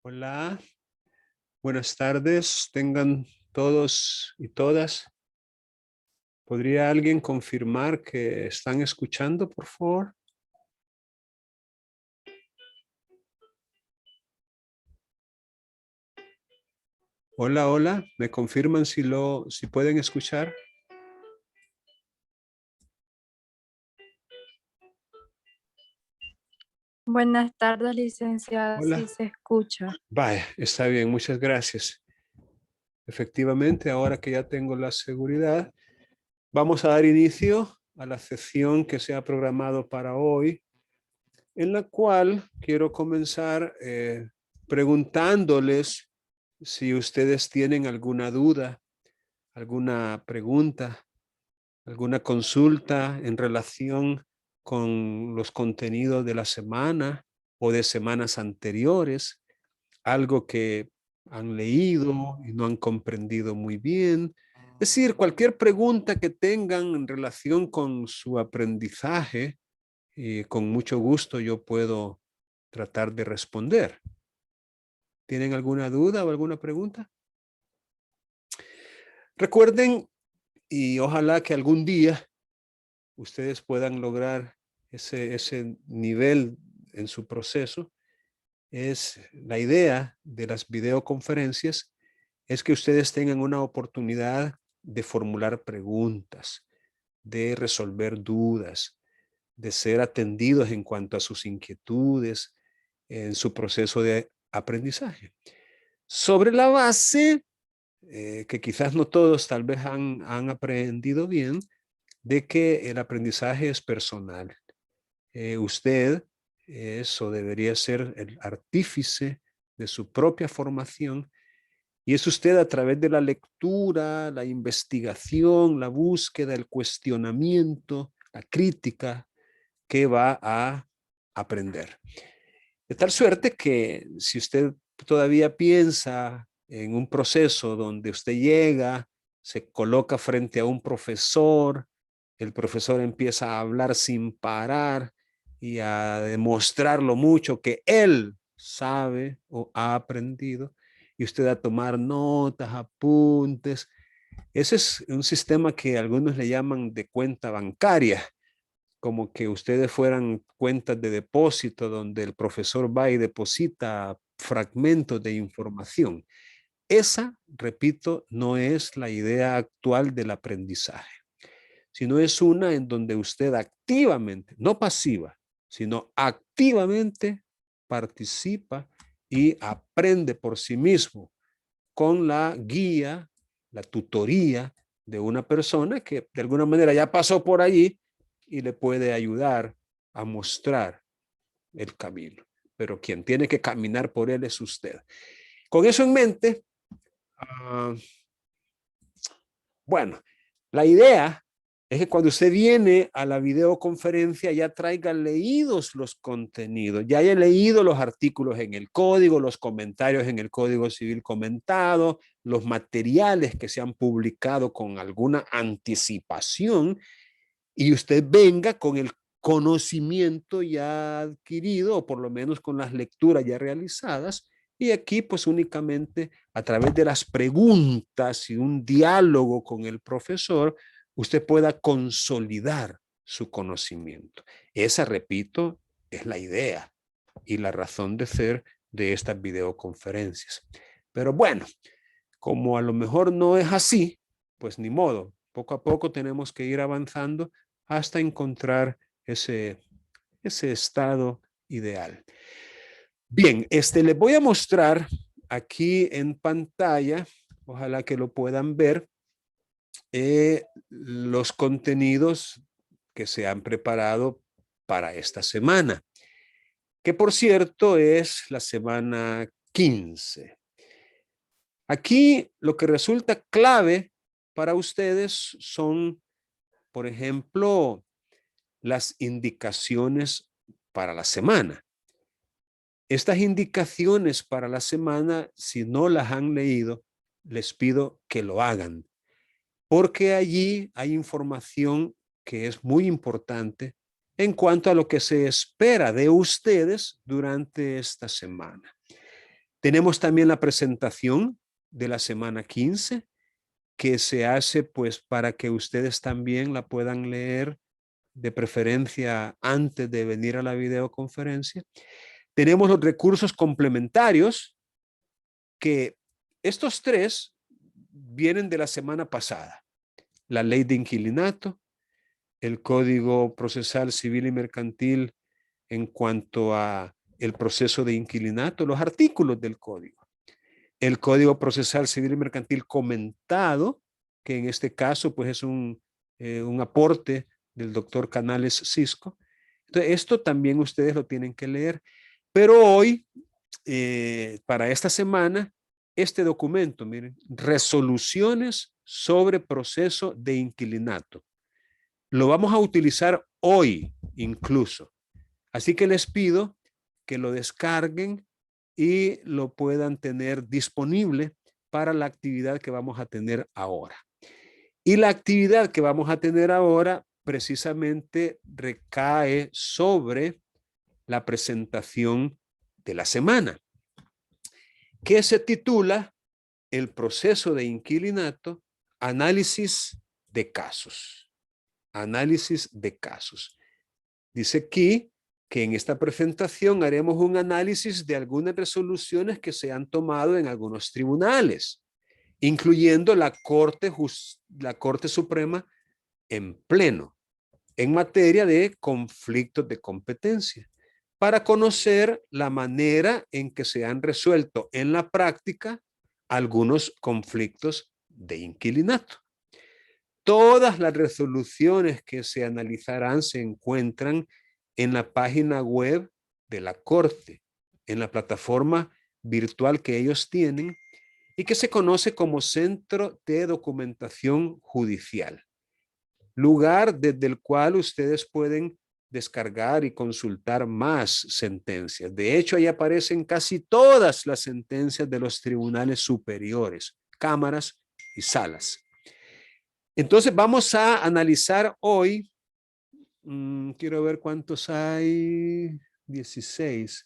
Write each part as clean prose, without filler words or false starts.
Hola, buenas tardes, tengan todos y todas. ¿Podría alguien confirmar que están escuchando, por favor? Hola, hola, ¿me confirman si pueden escuchar? Buenas tardes, licenciada. Sí Hola, se escucha. vaya, está bien, muchas gracias. Efectivamente, ahora que ya tengo la seguridad, vamos a dar inicio a la sesión que se ha programado para hoy, en la cual quiero comenzar preguntándoles si ustedes tienen alguna duda, alguna pregunta, alguna consulta en relación con los contenidos de la semana o de semanas anteriores, algo que han leído y no han comprendido muy bien. Es decir, cualquier pregunta que tengan en relación con su aprendizaje, con mucho gusto yo puedo tratar de responder. ¿Tienen alguna duda o alguna pregunta? Recuerden, y ojalá que algún día ustedes puedan lograr ese nivel en su proceso, es la idea de las videoconferencias, es que ustedes tengan una oportunidad de formular preguntas, de resolver dudas, de ser atendidos en cuanto a sus inquietudes en su proceso de aprendizaje. Sobre la base, que quizás no todos tal vez han aprendido bien, de que el aprendizaje es personal. Usted es o debería ser el artífice de su propia formación y es usted a través de la lectura, la investigación, la búsqueda, el cuestionamiento, la crítica que va a aprender. De tal suerte que si usted todavía piensa en un proceso donde usted llega, se coloca frente a un profesor, el profesor empieza a hablar sin parar y a demostrar lo mucho que él sabe o ha aprendido, y usted a tomar notas, apuntes. Ese es un sistema que algunos le llaman de cuenta bancaria, como que ustedes fueran cuentas de depósito donde el profesor va y deposita fragmentos de información. Esa, repito, no es la idea actual del aprendizaje, sino es una en donde usted activamente, no pasiva, sino activamente participa y aprende por sí mismo con la guía, la tutoría de una persona que de alguna manera ya pasó por allí y le puede ayudar a mostrar el camino. Pero quien tiene que caminar por él es usted. Con eso en mente, uh, bueno, la idea es que cuando usted viene a la videoconferencia ya traiga leídos los contenidos, ya haya leído los artículos en el código, los comentarios en el Código Civil comentado, los materiales que se han publicado con alguna anticipación, y usted venga con el conocimiento ya adquirido, o por lo menos con las lecturas ya realizadas, y aquí pues únicamente a través de las preguntas y un diálogo con el profesor, usted pueda consolidar su conocimiento. Esa, repito, es la idea y la razón de ser de estas videoconferencias. Pero bueno, como a lo mejor no es así, pues ni modo. Poco a poco tenemos que ir avanzando hasta encontrar ese estado ideal. Bien, les voy a mostrar aquí en pantalla, ojalá que lo puedan ver, los contenidos que se han preparado para esta semana, que por cierto es la semana 15. Aquí lo que resulta clave para ustedes son, por ejemplo, las indicaciones para la semana. Estas indicaciones para la semana, si no las han leído, les pido que lo hagan, porque allí hay información que es muy importante en cuanto a lo que se espera de ustedes durante esta semana. Tenemos también la presentación de la semana 15, que se hace pues para que ustedes también la puedan leer de preferencia antes de venir a la videoconferencia. Tenemos los recursos complementarios, que estos 3 vienen de la semana pasada. La ley de inquilinato, el Código Procesal Civil y Mercantil en cuanto a el proceso de inquilinato, los artículos del código. El Código Procesal Civil y Mercantil comentado, que en este caso pues es un aporte del doctor Canales Cisco. Entonces, esto también ustedes lo tienen que leer. Pero hoy, para esta semana, este documento, miren, resoluciones sobre proceso de inquilinato. Lo vamos a utilizar hoy incluso. Así que les pido que lo descarguen y lo puedan tener disponible para la actividad que vamos a tener ahora. Y la actividad que vamos a tener ahora precisamente recae sobre la presentación de la semana, que se titula El proceso de inquilinato, análisis de casos. Análisis de casos. Dice aquí que en esta presentación haremos un análisis de algunas resoluciones que se han tomado en algunos tribunales, incluyendo la Corte Suprema en pleno, en materia de conflictos de competencia, para conocer la manera en que se han resuelto en la práctica algunos conflictos de inquilinato. Todas las resoluciones que se analizarán se encuentran en la página web de la Corte, en la plataforma virtual que ellos tienen y que se conoce como Centro de Documentación Judicial, lugar desde el cual ustedes pueden descargar y consultar más sentencias. De hecho, ahí aparecen casi todas las sentencias de los tribunales superiores, cámaras y salas. Entonces vamos a analizar hoy, quiero ver cuántos hay, 16.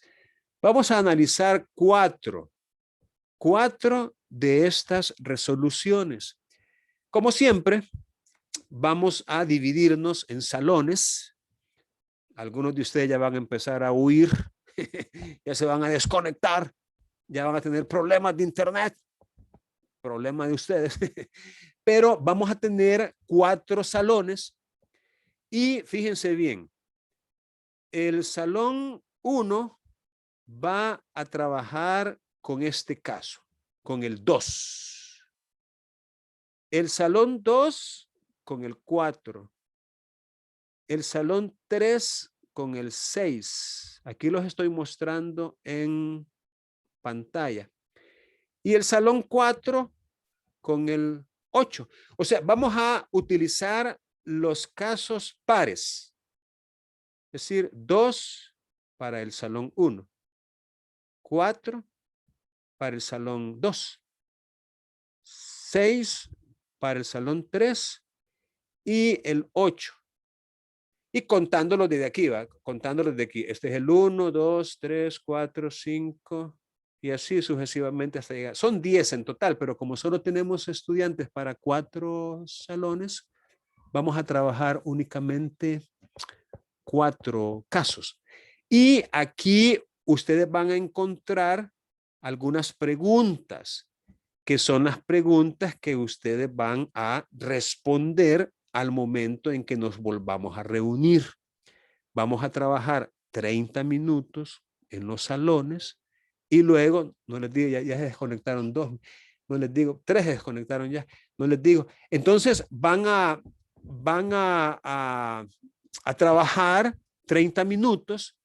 Vamos a analizar cuatro de estas resoluciones. Como siempre, vamos a dividirnos en salones. Algunos de ustedes ya van a empezar a huir, ya se van a desconectar, ya van a tener problemas de internet, problema de ustedes. Pero vamos a tener 4 salones y fíjense bien, el salón 1 va a trabajar con este caso, con el 2. El salón 2 con el 4. El salón 3 con el 6. Aquí los estoy mostrando en pantalla. Y el salón 4 con el 8. O sea, vamos a utilizar los casos pares. Es decir, 2 para el salón 1, 4 para el salón 2, 6 para el salón 3 y el 8. Y contándolo desde aquí, ¿va? Contándolo desde aquí. Este es el 1, 2, 3, 4, 5 y así sucesivamente hasta llegar. Son 10 en total, pero como solo tenemos estudiantes para 4 salones, vamos a trabajar únicamente 4 casos. Y aquí ustedes van a encontrar algunas preguntas, que son las preguntas que ustedes van a responder al momento en que nos volvamos a reunir. Vamos a trabajar 30 minutos en los salones y luego, no les digo, ya se desconectaron 2, no les digo, 3 se desconectaron ya, no les digo. Entonces van a trabajar 30 minutos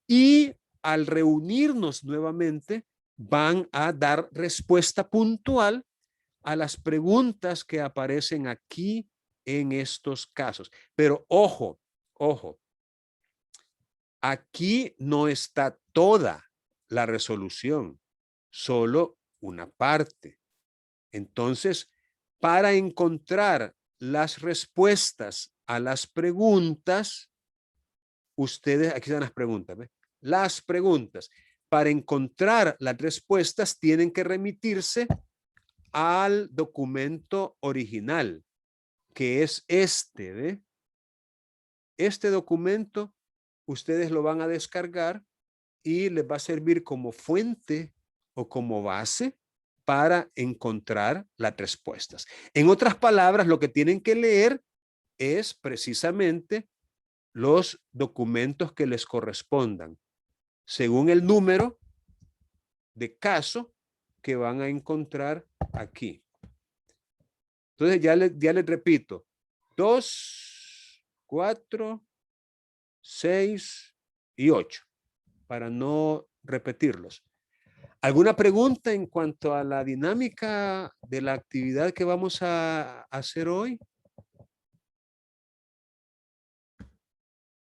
y al reunirnos nuevamente van a dar respuesta puntual a las preguntas que aparecen aquí en estos casos. Pero ojo, aquí no está toda la resolución, solo una parte. Entonces, para encontrar las respuestas a las preguntas, ustedes, aquí están las preguntas, ¿ve? Las preguntas. para encontrar las respuestas tienen que remitirse al documento original, que es este, ¿ve? Este documento ustedes lo van a descargar y les va a servir como fuente o como base para encontrar las respuestas. En otras palabras, lo que tienen que leer es precisamente los documentos que les correspondan, según el número de caso que van a encontrar aquí. Entonces ya les repito, 2, 4, 6 y 8, para no repetirlos. ¿Alguna pregunta en cuanto a la dinámica de la actividad que vamos a hacer hoy?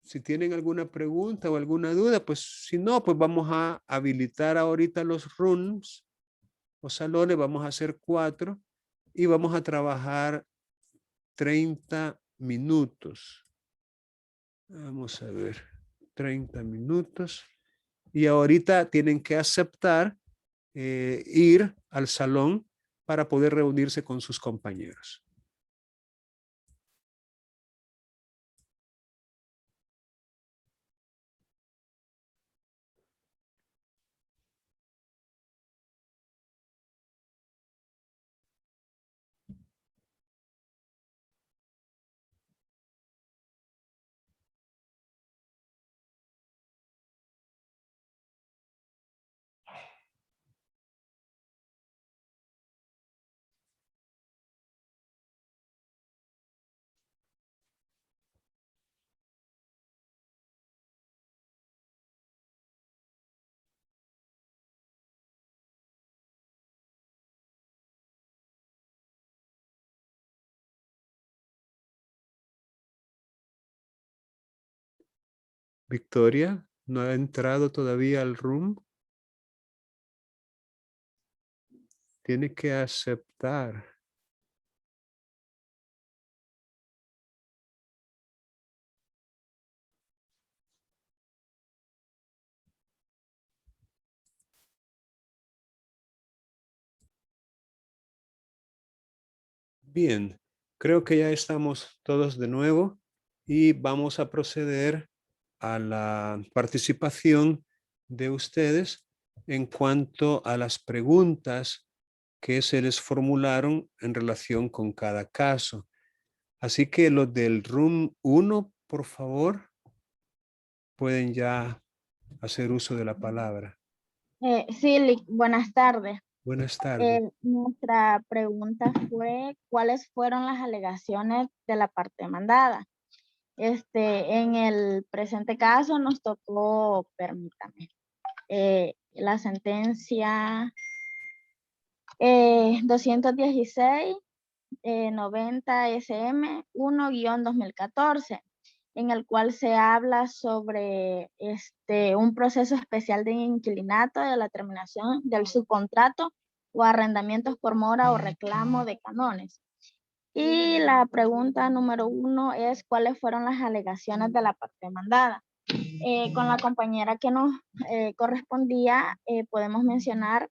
Si tienen alguna pregunta o alguna duda, pues si no, pues vamos a habilitar ahorita los rooms o salones, vamos a hacer 4 y vamos a trabajar 30 minutos. Vamos a ver, 30 minutos. Y ahorita tienen que aceptar ir al salón para poder reunirse con sus compañeros. Victoria, ¿no ha entrado todavía al room? Tiene que aceptar. Bien, creo que ya estamos todos de nuevo y vamos a proceder a la participación de ustedes en cuanto a las preguntas que se les formularon en relación con cada caso. Así que los del room 1, por favor, pueden ya hacer uso de la palabra. Sí, buenas tardes. Buenas tardes. Nuestra pregunta fue, ¿cuáles fueron las alegaciones de la parte demandada? En el presente caso nos tocó, permítame, la sentencia 216 90 SM 1-2014, en el cual se habla sobre un proceso especial de inquilinato de la terminación del subcontrato o arrendamientos por mora o reclamo de canones. Y la pregunta número 1 es cuáles fueron las alegaciones de la parte demandada. Con la compañera que nos correspondía, podemos mencionar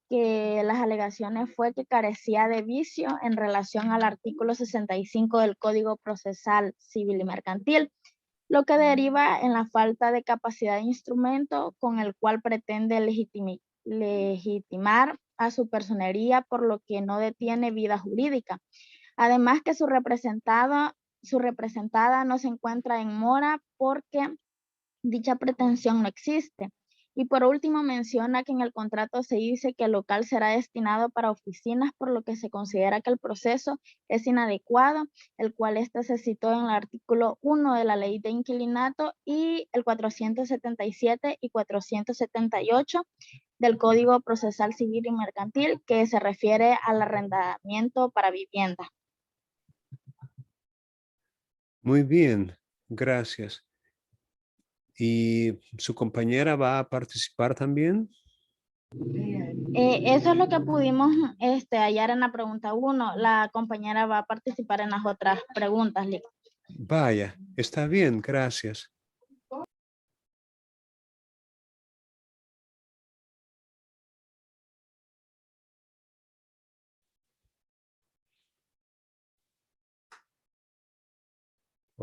que las alegaciones fue que carecía de vicio en relación al artículo 65 del Código Procesal Civil y Mercantil, lo que deriva en la falta de capacidad de instrumento con el cual pretende legitimar a su personería, por lo que no detiene vida jurídica. Además que su representada no se encuentra en mora porque dicha pretensión no existe. Y por último menciona que en el contrato se dice que el local será destinado para oficinas, por lo que se considera que el proceso es inadecuado, el cual se citó en el artículo 1 de la ley de inquilinato y el 477 y 478 del Código Procesal Civil y Mercantil, que se refiere al arrendamiento para vivienda. Muy bien, gracias. ¿Y su compañera va a participar también? Eso es lo que pudimos hallar en la pregunta 1. La compañera va a participar en las otras preguntas. Vaya, está bien, gracias.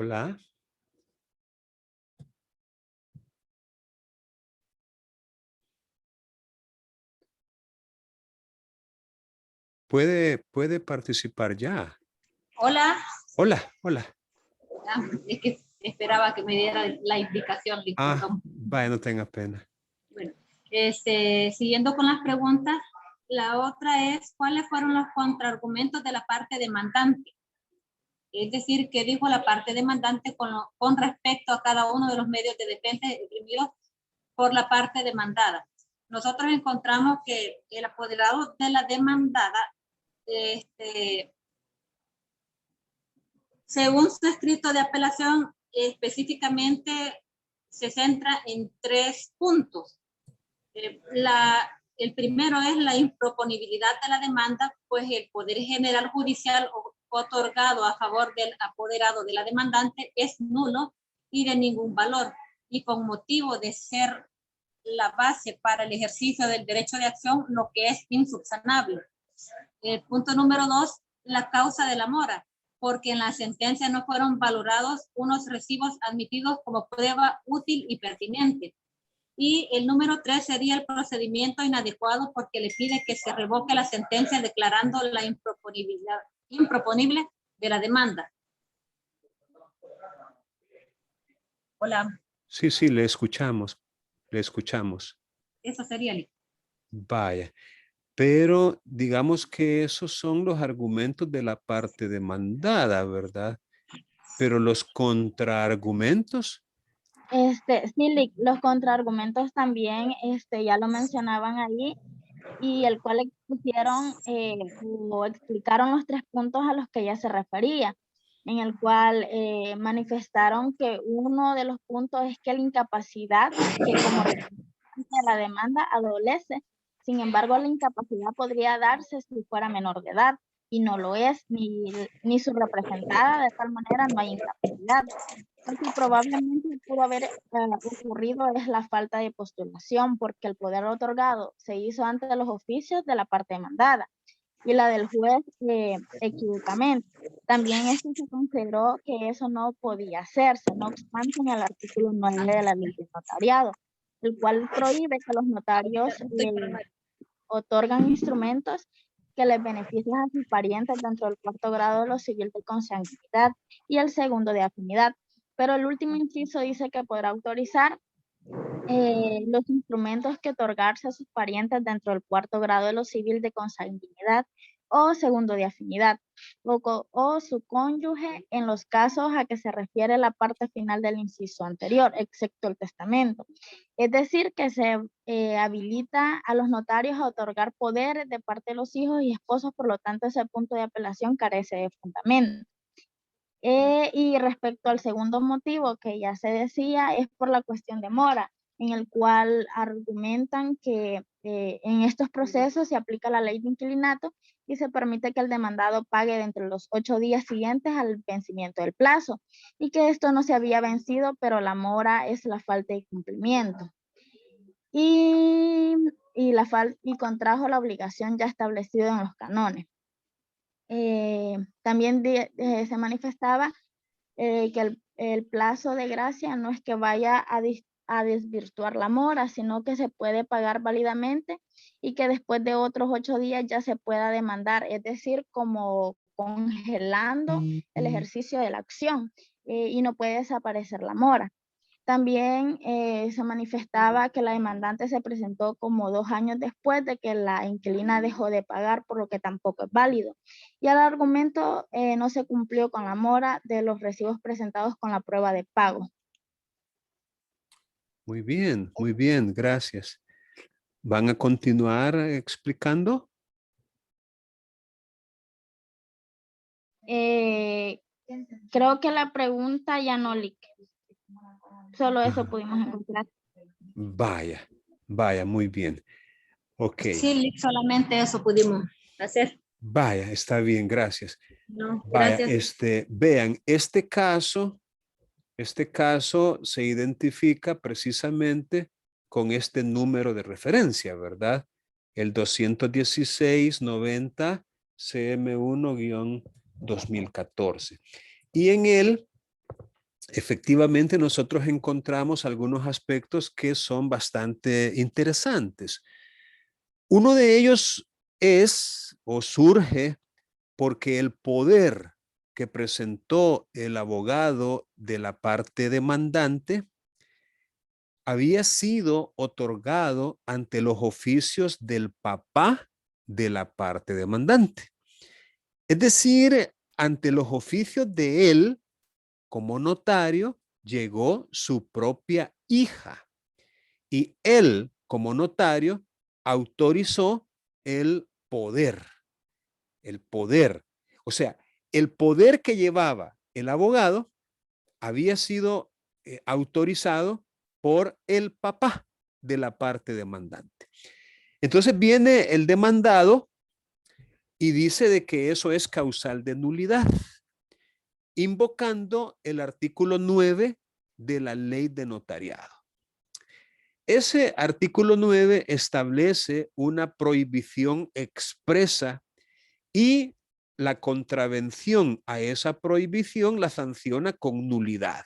Hola. Puede participar ya. Hola. Hola, hola. Es que esperaba que me diera la indicación. Vaya, no tenga pena. Bueno, siguiendo con las preguntas, la otra es, ¿cuáles fueron los contraargumentos de la parte demandante? Es decir, ¿qué dijo la parte demandante con respecto a cada uno de los medios de defensa exprimidos por la parte demandada? Nosotros encontramos que el apoderado de la demandada, según su escrito de apelación, específicamente se centra en 3 puntos. El primero es la improponibilidad de la demanda, pues el poder general judicial otorgado a favor del apoderado de la demandante es nulo y de ningún valor, y con motivo de ser la base para el ejercicio del derecho de acción, lo que es insubsanable. El punto número 2, la causa de la mora, porque en la sentencia no fueron valorados unos recibos admitidos como prueba útil y pertinente. Y el número 3 sería el procedimiento inadecuado, porque le pide que se revoque la sentencia declarando la improponible de la demanda. Hola. Sí, le escuchamos. Le escuchamos. Eso sería. Vaya. Pero digamos que esos son los argumentos de la parte demandada, ¿verdad? Pero los contraargumentos. Sí, los contraargumentos también, ya lo mencionaban ahí, y el cual expusieron o explicaron los 3 puntos a los que ella se refería, en el cual manifestaron que uno de los puntos es que la incapacidad, que como de la demanda adolece, sin embargo la incapacidad podría darse si fuera menor de edad, y no lo es, ni su representada, de tal manera no hay incapacidad. Lo que probablemente pudo haber ocurrido es la falta de postulación, porque el poder otorgado se hizo ante los oficios de la parte demandada y la del juez equivocamente. También esto se consideró que eso no podía hacerse, no obstante en el artículo 9 de la ley de notariado, el cual prohíbe que los notarios otorgan instrumentos que les benefician a sus parientes dentro del 4º grado de lo civil de consanguinidad y el 2º de afinidad. Pero el último inciso dice que podrá autorizar los instrumentos que otorgarse a sus parientes dentro del 4º grado de lo civil de consanguinidad o 2º de afinidad, o su cónyuge en los casos a que se refiere la parte final del inciso anterior, excepto el testamento. Es decir, que se habilita a los notarios a otorgar poderes de parte de los hijos y esposos, por lo tanto ese punto de apelación carece de fundamento. Y respecto al segundo motivo que ya se decía, es por la cuestión de mora, en el cual argumentan que en estos procesos se aplica la ley de inquilinato y se permite que el demandado pague dentro de los 8 días siguientes al vencimiento del plazo, y que esto no se había vencido, pero la mora es la falta de cumplimiento. Y contrajo la obligación ya establecida en los canones. También se manifestaba que el plazo de gracia no es que vaya a desvirtuar la mora, sino que se puede pagar válidamente y que después de otros 8 días ya se pueda demandar, es decir, como congelando el ejercicio de la acción, y no puede desaparecer la mora. También se manifestaba que la demandante se presentó como 2 años después de que la inquilina dejó de pagar, por lo que tampoco es válido. Y el argumento no se cumplió con la mora de los recibos presentados con la prueba de pago. Muy bien, gracias. ¿Van a continuar explicando? Creo que la pregunta ya no lique. Solo eso pudimos encontrar. Vaya, muy bien. Ok. Sí, solamente eso pudimos hacer. Vaya, está bien, gracias. No, Vaya, gracias. vean, este caso se identifica precisamente con este número de referencia, ¿verdad? El 216-90 CM1-2014. Y en él efectivamente nosotros encontramos algunos aspectos que son bastante interesantes. Uno de ellos es o surge porque el poder que presentó el abogado de la parte demandante había sido otorgado ante los oficios del papá de la parte demandante. Es decir, ante los oficios de él, como notario, llegó su propia hija y él, como notario, autorizó el poder. El poder. O sea, el poder que llevaba el abogado había sido autorizado por el papá de la parte demandante. Entonces viene el demandado y dice de que eso es causal de nulidad, invocando el artículo 9 de la ley de notariado. Ese artículo 9 establece una prohibición expresa y la contravención a esa prohibición la sanciona con nulidad.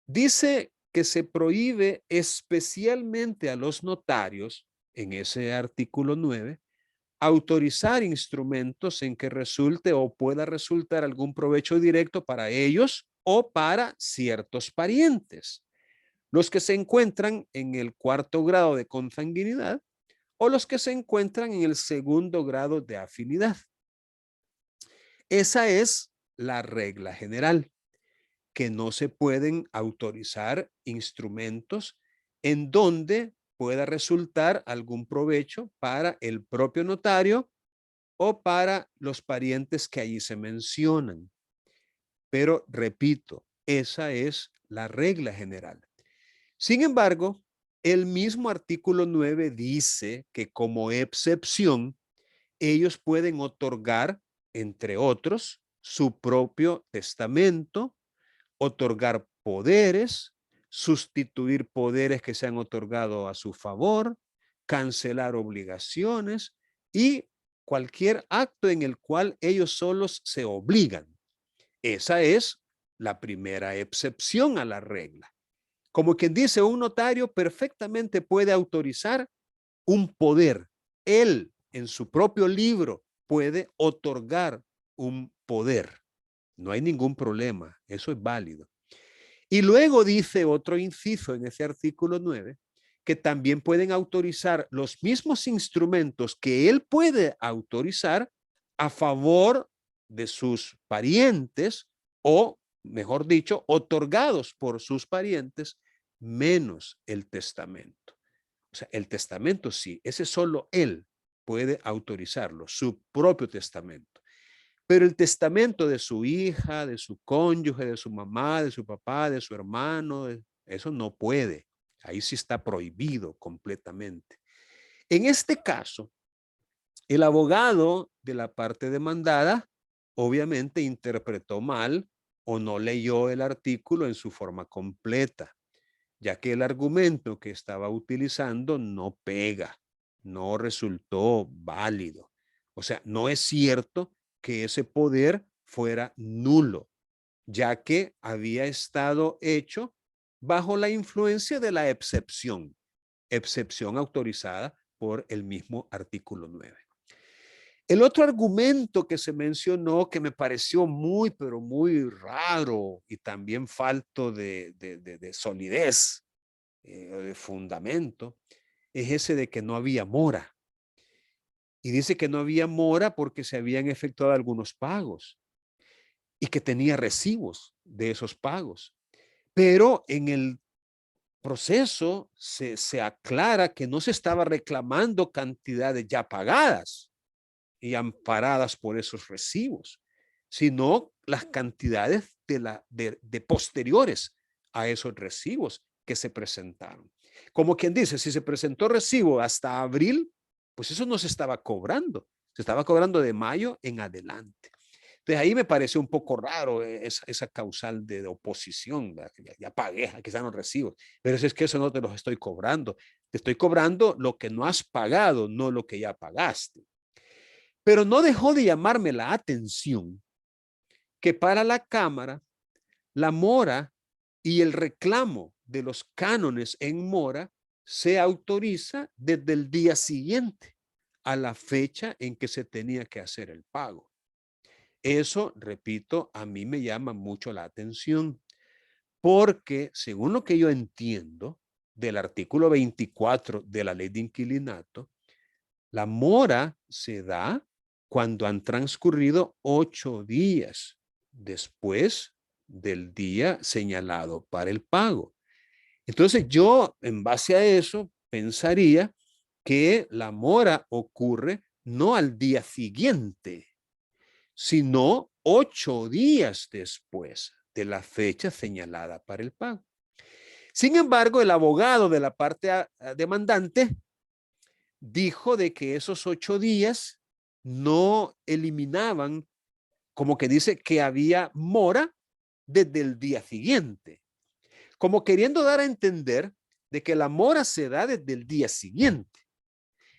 Dice que se prohíbe especialmente a los notarios, en ese artículo 9, autorizar instrumentos en que resulte o pueda resultar algún provecho directo para ellos o para ciertos parientes, los que se encuentran en el 4º grado de consanguinidad o los que se encuentran en el 2º grado de afinidad. Esa es la regla general, que no se pueden autorizar instrumentos en donde pueda resultar algún provecho para el propio notario o para los parientes que allí se mencionan. Pero repito, esa es la regla general. Sin embargo, el mismo artículo 9 dice que como excepción, ellos pueden otorgar, entre otros, su propio testamento, otorgar poderes, sustituir poderes que se han otorgado a su favor, cancelar obligaciones y cualquier acto en el cual ellos solos se obligan. Esa es la primera excepción a la regla. Como quien dice, un notario perfectamente puede autorizar un poder. Él, en su propio libro, puede otorgar un poder. No hay ningún problema, eso es válido. Y luego dice otro inciso en ese artículo 9, que también pueden autorizar los mismos instrumentos que él puede autorizar a favor de sus parientes o, mejor dicho, otorgados por sus parientes, menos el testamento. O sea, el testamento sí, ese solo él puede autorizarlo, su propio testamento. Pero el testamento de su hija, de su cónyuge, de su mamá, de su papá, de su hermano, eso no puede. Ahí sí está prohibido completamente. En este caso, el abogado de la parte demandada obviamente interpretó mal o no leyó el artículo en su forma completa, ya que el argumento que estaba utilizando no pega, no resultó válido. O sea, no es cierto que ese poder fuera nulo, ya que había estado hecho bajo la influencia de la excepción autorizada por el mismo artículo 9. El otro argumento que se mencionó que me pareció muy, pero muy raro y también falto de solidez, de fundamento, es ese de que no había mora. Y dice que no había mora porque se habían efectuado algunos pagos y que tenía recibos de esos pagos. Pero en el proceso se aclara que no se estaba reclamando cantidades ya pagadas y amparadas por esos recibos, sino las cantidades de posteriores a esos recibos que se presentaron. Como quien dice, si se presentó recibo hasta abril, pues eso no se estaba cobrando, se estaba cobrando de mayo en adelante. Entonces ahí me pareció un poco raro esa causal de oposición, ya pagué, aquí están los recibos, pero es que eso no te los estoy cobrando, te estoy cobrando lo que no has pagado, no lo que ya pagaste. Pero no dejó de llamarme la atención que para la Cámara la mora y el reclamo de los cánones en mora se autoriza desde el día siguiente a la fecha en que se tenía que hacer el pago. Eso, repito, a mí me llama mucho la atención porque, según lo que yo entiendo del artículo 24 de la ley de inquilinato, la mora se da cuando han transcurrido 8 días después del día señalado para el pago. Entonces yo, en base a eso, pensaría que la mora ocurre no al día siguiente, sino 8 días después de la fecha señalada para el pago. Sin embargo, el abogado de la parte demandante dijo de que esos 8 días no eliminaban, como que dice que había mora desde el día siguiente, como queriendo dar a entender de que la mora se da desde el día siguiente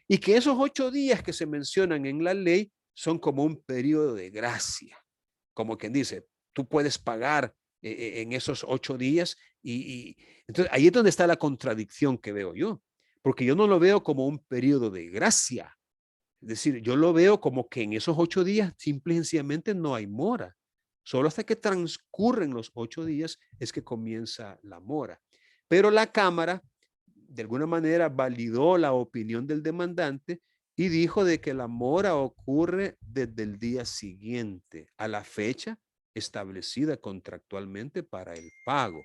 y que esos 8 días que se mencionan en la ley son como un periodo de gracia, como quien dice, tú puedes pagar en esos 8 días y entonces ahí es donde está la contradicción que veo yo, porque yo no lo veo como un periodo de gracia, es decir, yo lo veo como que en esos 8 días simple y sencillamente no hay mora. Solo hasta que transcurren los 8 días es que comienza la mora. Pero la Cámara, de alguna manera, validó la opinión del demandante y dijo de que la mora ocurre desde el día siguiente a la fecha establecida contractualmente para el pago.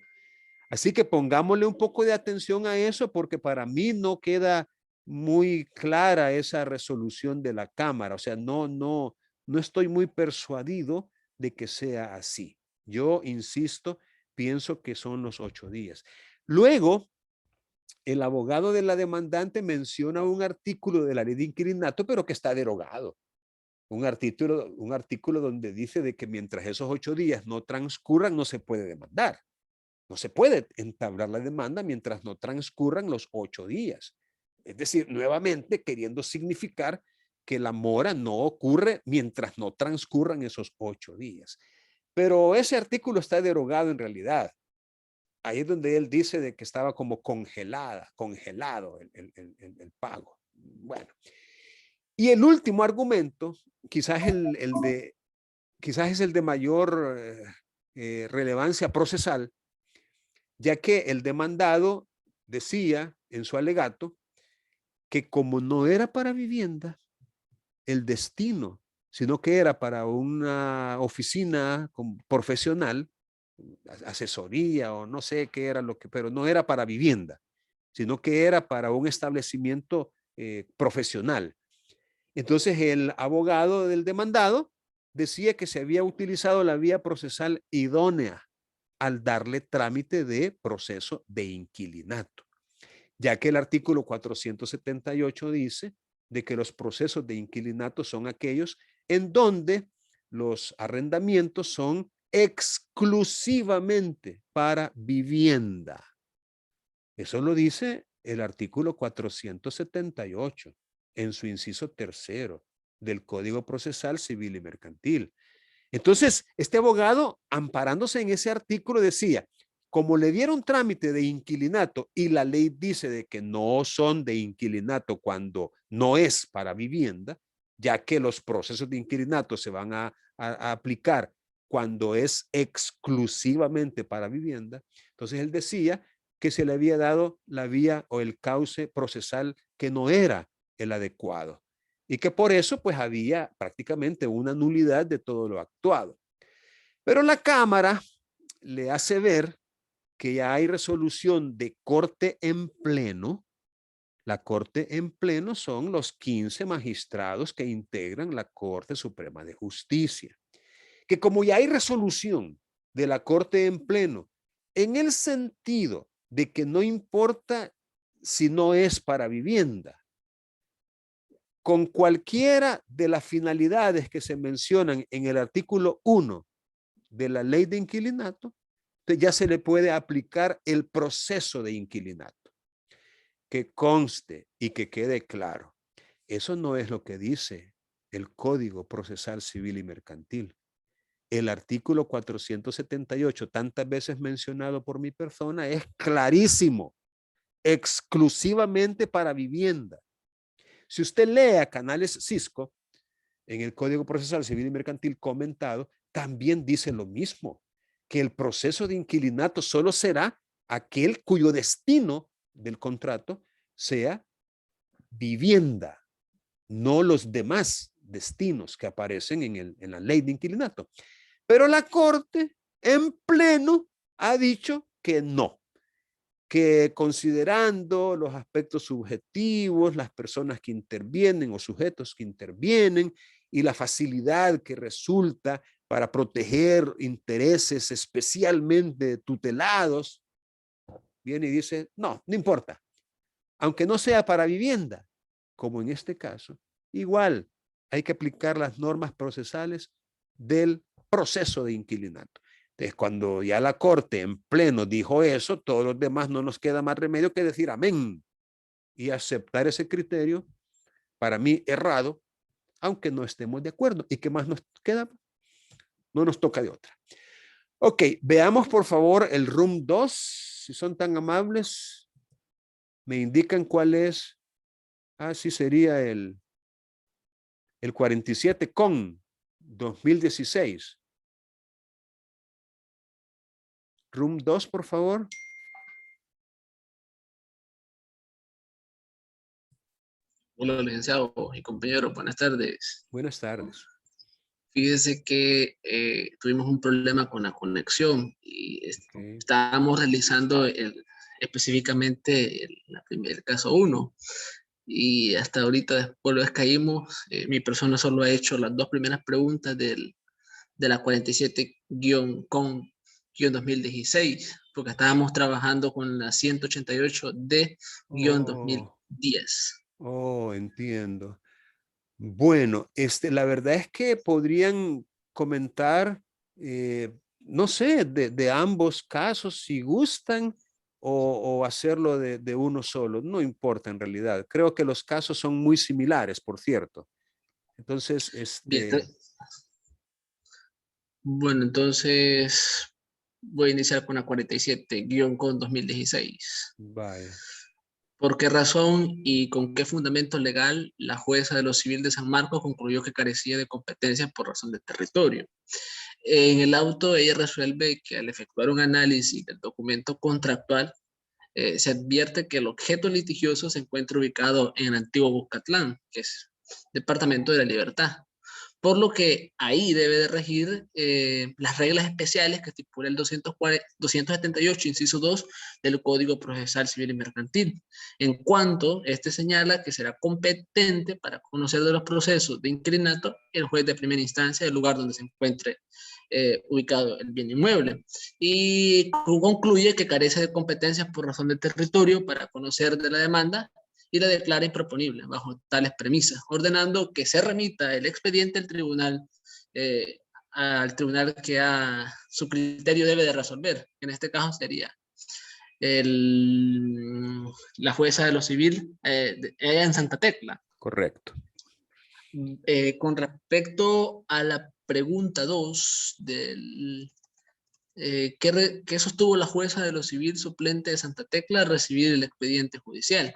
Así que pongámosle un poco de atención a eso porque para mí no queda muy clara esa resolución de la Cámara. O sea, no estoy muy persuadido de que sea así. Yo insisto, pienso que son los 8 días. Luego, el abogado de la demandante menciona un artículo de la ley de inquilinato, pero que está derogado. Un artículo donde dice de que mientras esos 8 días no transcurran, no se puede demandar. No se puede entablar la demanda mientras no transcurran los 8 días. Es decir, nuevamente queriendo significar que la mora no ocurre mientras no transcurran esos 8 días. Pero ese artículo está derogado en realidad. Ahí es donde él dice de que estaba como congelado el pago. Bueno. Y el último argumento, quizás es el de mayor relevancia procesal, ya que el demandado decía en su alegato que como no era para vivienda el destino, sino que era para una oficina profesional, asesoría o no sé qué era lo que, pero no era para vivienda, sino que era para un establecimiento profesional. Entonces el abogado del demandado decía que se había utilizado la vía procesal idónea al darle trámite de proceso de inquilinato, ya que el artículo 478 dice de que los procesos de inquilinato son aquellos en donde los arrendamientos son exclusivamente para vivienda. Eso lo dice el artículo 478 en su inciso tercero del Código Procesal Civil y Mercantil. Entonces, este abogado, amparándose en ese artículo, decía, como le dieron trámite de inquilinato y la ley dice de que no son de inquilinato cuando no es para vivienda, ya que los procesos de inquilinato se van a aplicar cuando es exclusivamente para vivienda, entonces él decía que se le había dado la vía o el cauce procesal que no era el adecuado y que por eso pues había prácticamente una nulidad de todo lo actuado. Pero la Cámara le hace ver que ya hay resolución de corte en pleno. La corte en pleno son los 15 magistrados que integran la Corte Suprema de Justicia. Que como ya hay resolución de la corte en pleno, en el sentido de que no importa si no es para vivienda, con cualquiera de las finalidades que se mencionan en el artículo 1 de la ley de inquilinato, ya se le puede aplicar el proceso de inquilinato. Que conste y que quede claro, eso no es lo que dice el Código Procesal Civil y Mercantil. el artículo 478, tantas veces mencionado por mi persona, es clarísimo, exclusivamente para vivienda. Si usted lee canales Cisco, en el Código Procesal Civil y Mercantil comentado, también dice lo mismo, que el proceso de inquilinato solo será aquel cuyo destino del contrato sea vivienda, no los demás destinos que aparecen en la ley de inquilinato. Pero la Corte en pleno ha dicho que no, que considerando los aspectos subjetivos, las personas que intervienen o sujetos que intervienen y la facilidad que resulta para proteger intereses especialmente tutelados, viene y dice, no, no importa, aunque no sea para vivienda, como en este caso, igual hay que aplicar las normas procesales del proceso de inquilinato. Entonces, cuando ya la Corte en pleno dijo eso, todos los demás no nos queda más remedio que decir amén y aceptar ese criterio, para mí errado, aunque no estemos de acuerdo. ¿Y qué más nos queda? No nos toca de otra. Ok, veamos por favor el room 2, si son tan amables. Me indican cuál es. Ah, sí, sería el 47 con 2016. Room 2, por favor. Hola, licenciado y compañero, buenas tardes. Buenas tardes. Fíjese que tuvimos un problema con la conexión y Okay. estábamos realizando específicamente el caso 1 y hasta ahorita después caímos. Mi persona solo ha hecho las dos primeras preguntas de la 47-2016 porque estábamos trabajando con la 188D-2010. Oh, entiendo. Bueno, la verdad es que podrían comentar, no sé, de ambos casos si gustan o hacerlo de uno solo. No importa en realidad. Creo que los casos son muy similares, por cierto. Entonces, Bien, bueno, entonces voy a iniciar con la 47-2016. vaya. ¿Por qué razón y con qué fundamento legal la jueza de lo civil de San Marcos concluyó que carecía de competencias por razón de territorio? En el auto ella resuelve que al efectuar un análisis del documento contractual se advierte que el objeto litigioso se encuentra ubicado en el antiguo Buscatlán, que es Departamento de la Libertad. Por lo que ahí debe de regir las reglas especiales que estipula el 278, inciso 2 del Código Procesal Civil y Mercantil. En cuanto, este señala que será competente para conocer de los procesos de inquilinato el juez de primera instancia del lugar donde se encuentre ubicado el bien inmueble. Y concluye que carece de competencias por razón de territorio para conocer de la demanda y la declara improponible bajo tales premisas, ordenando que se remita el expediente al tribunal que su criterio debe de resolver. En este caso sería la jueza de lo civil en Santa Tecla. Correcto. Con respecto a la pregunta 2 ¿qué sostuvo la jueza de lo civil suplente de Santa Tecla al recibir el expediente judicial?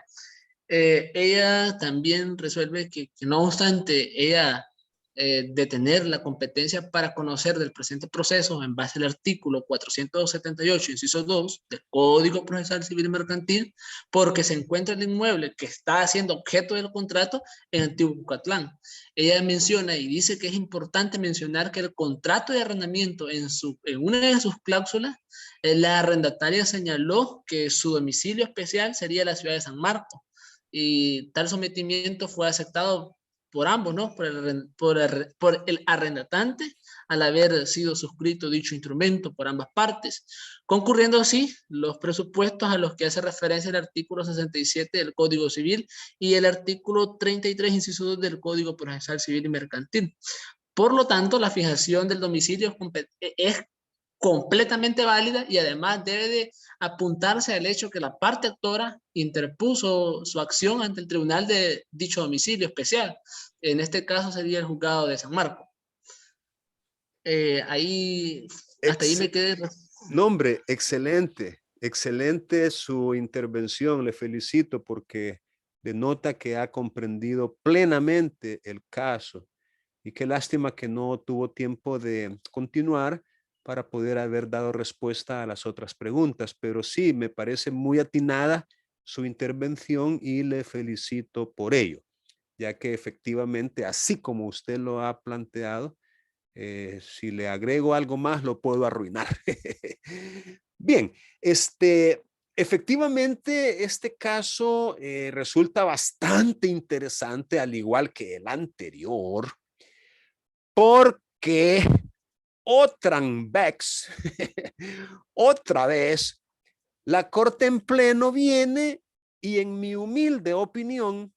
Ella también resuelve que no obstante ella de tener la competencia para conocer del presente proceso en base al artículo 478, inciso 2 del Código Procesal Civil y Mercantil, porque se encuentra el inmueble que está siendo objeto del contrato en Antiguo Bucatlán. Ella menciona y dice que es importante mencionar que el contrato de arrendamiento en una de sus cláusulas, la arrendataria señaló que su domicilio especial sería la ciudad de San Marcos. Y tal sometimiento fue aceptado por ambos, ¿no? Por el arrendatante al haber sido suscrito dicho instrumento por ambas partes, concurriendo así los presupuestos a los que hace referencia el artículo 67 del Código Civil y el artículo 33, inciso 2 del Código Procesal Civil y Mercantil. Por lo tanto, la fijación del domicilio es completamente válida y además debe de apuntarse al hecho que la parte actora interpuso su acción ante el tribunal de dicho domicilio especial. En este caso sería el juzgado de San Marcos. Ahí, hasta ahí me quedé. No, hombre, excelente, excelente su intervención. Le felicito porque denota que ha comprendido plenamente el caso y qué lástima que no tuvo tiempo de continuar para poder haber dado respuesta a las otras preguntas, pero sí, me parece muy atinada su intervención y le felicito por ello, ya que efectivamente, así como usted lo ha planteado, si le agrego algo más, lo puedo arruinar. Bien, efectivamente, este caso resulta bastante interesante, al igual que el anterior, porque otra vez, otra vez, la Corte en pleno viene y en mi humilde opinión,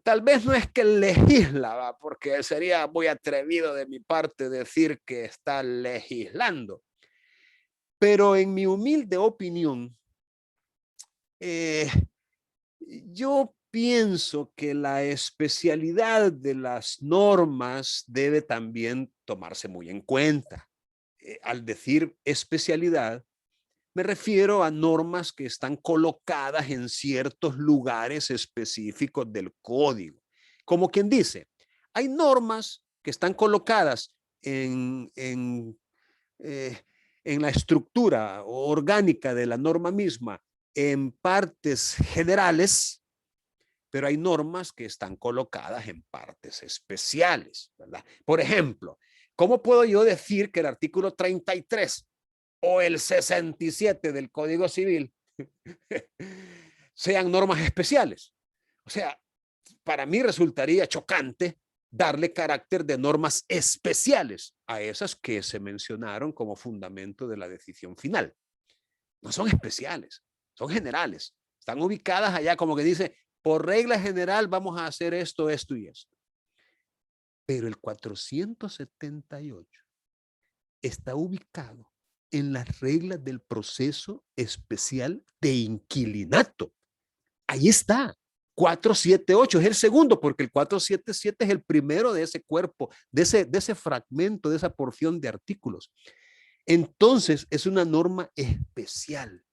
tal vez no es que legisla, ¿va? Porque sería muy atrevido de mi parte decir que está legislando. Pero en mi humilde opinión, yo pienso que la especialidad de las normas debe también tomarse muy en cuenta. Al decir especialidad, me refiero a normas que están colocadas en ciertos lugares específicos del código. Como quien dice, hay normas que están colocadas en la estructura orgánica de la norma misma en partes generales, pero hay normas que están colocadas en partes especiales, ¿verdad? Por ejemplo, ¿cómo puedo yo decir que el artículo 33 o el 67 del Código Civil sean normas especiales? O sea, para mí resultaría chocante darle carácter de normas especiales a esas que se mencionaron como fundamento de la decisión final. No son especiales, son generales. Están ubicadas allá como que dice, por regla general vamos a hacer esto, esto y esto. Pero el 478 está ubicado en las reglas del proceso especial de inquilinato. Ahí está. 478 es el segundo, porque el 477 es el primero de ese cuerpo, de ese fragmento, de esa porción de artículos. Entonces, es una norma especial.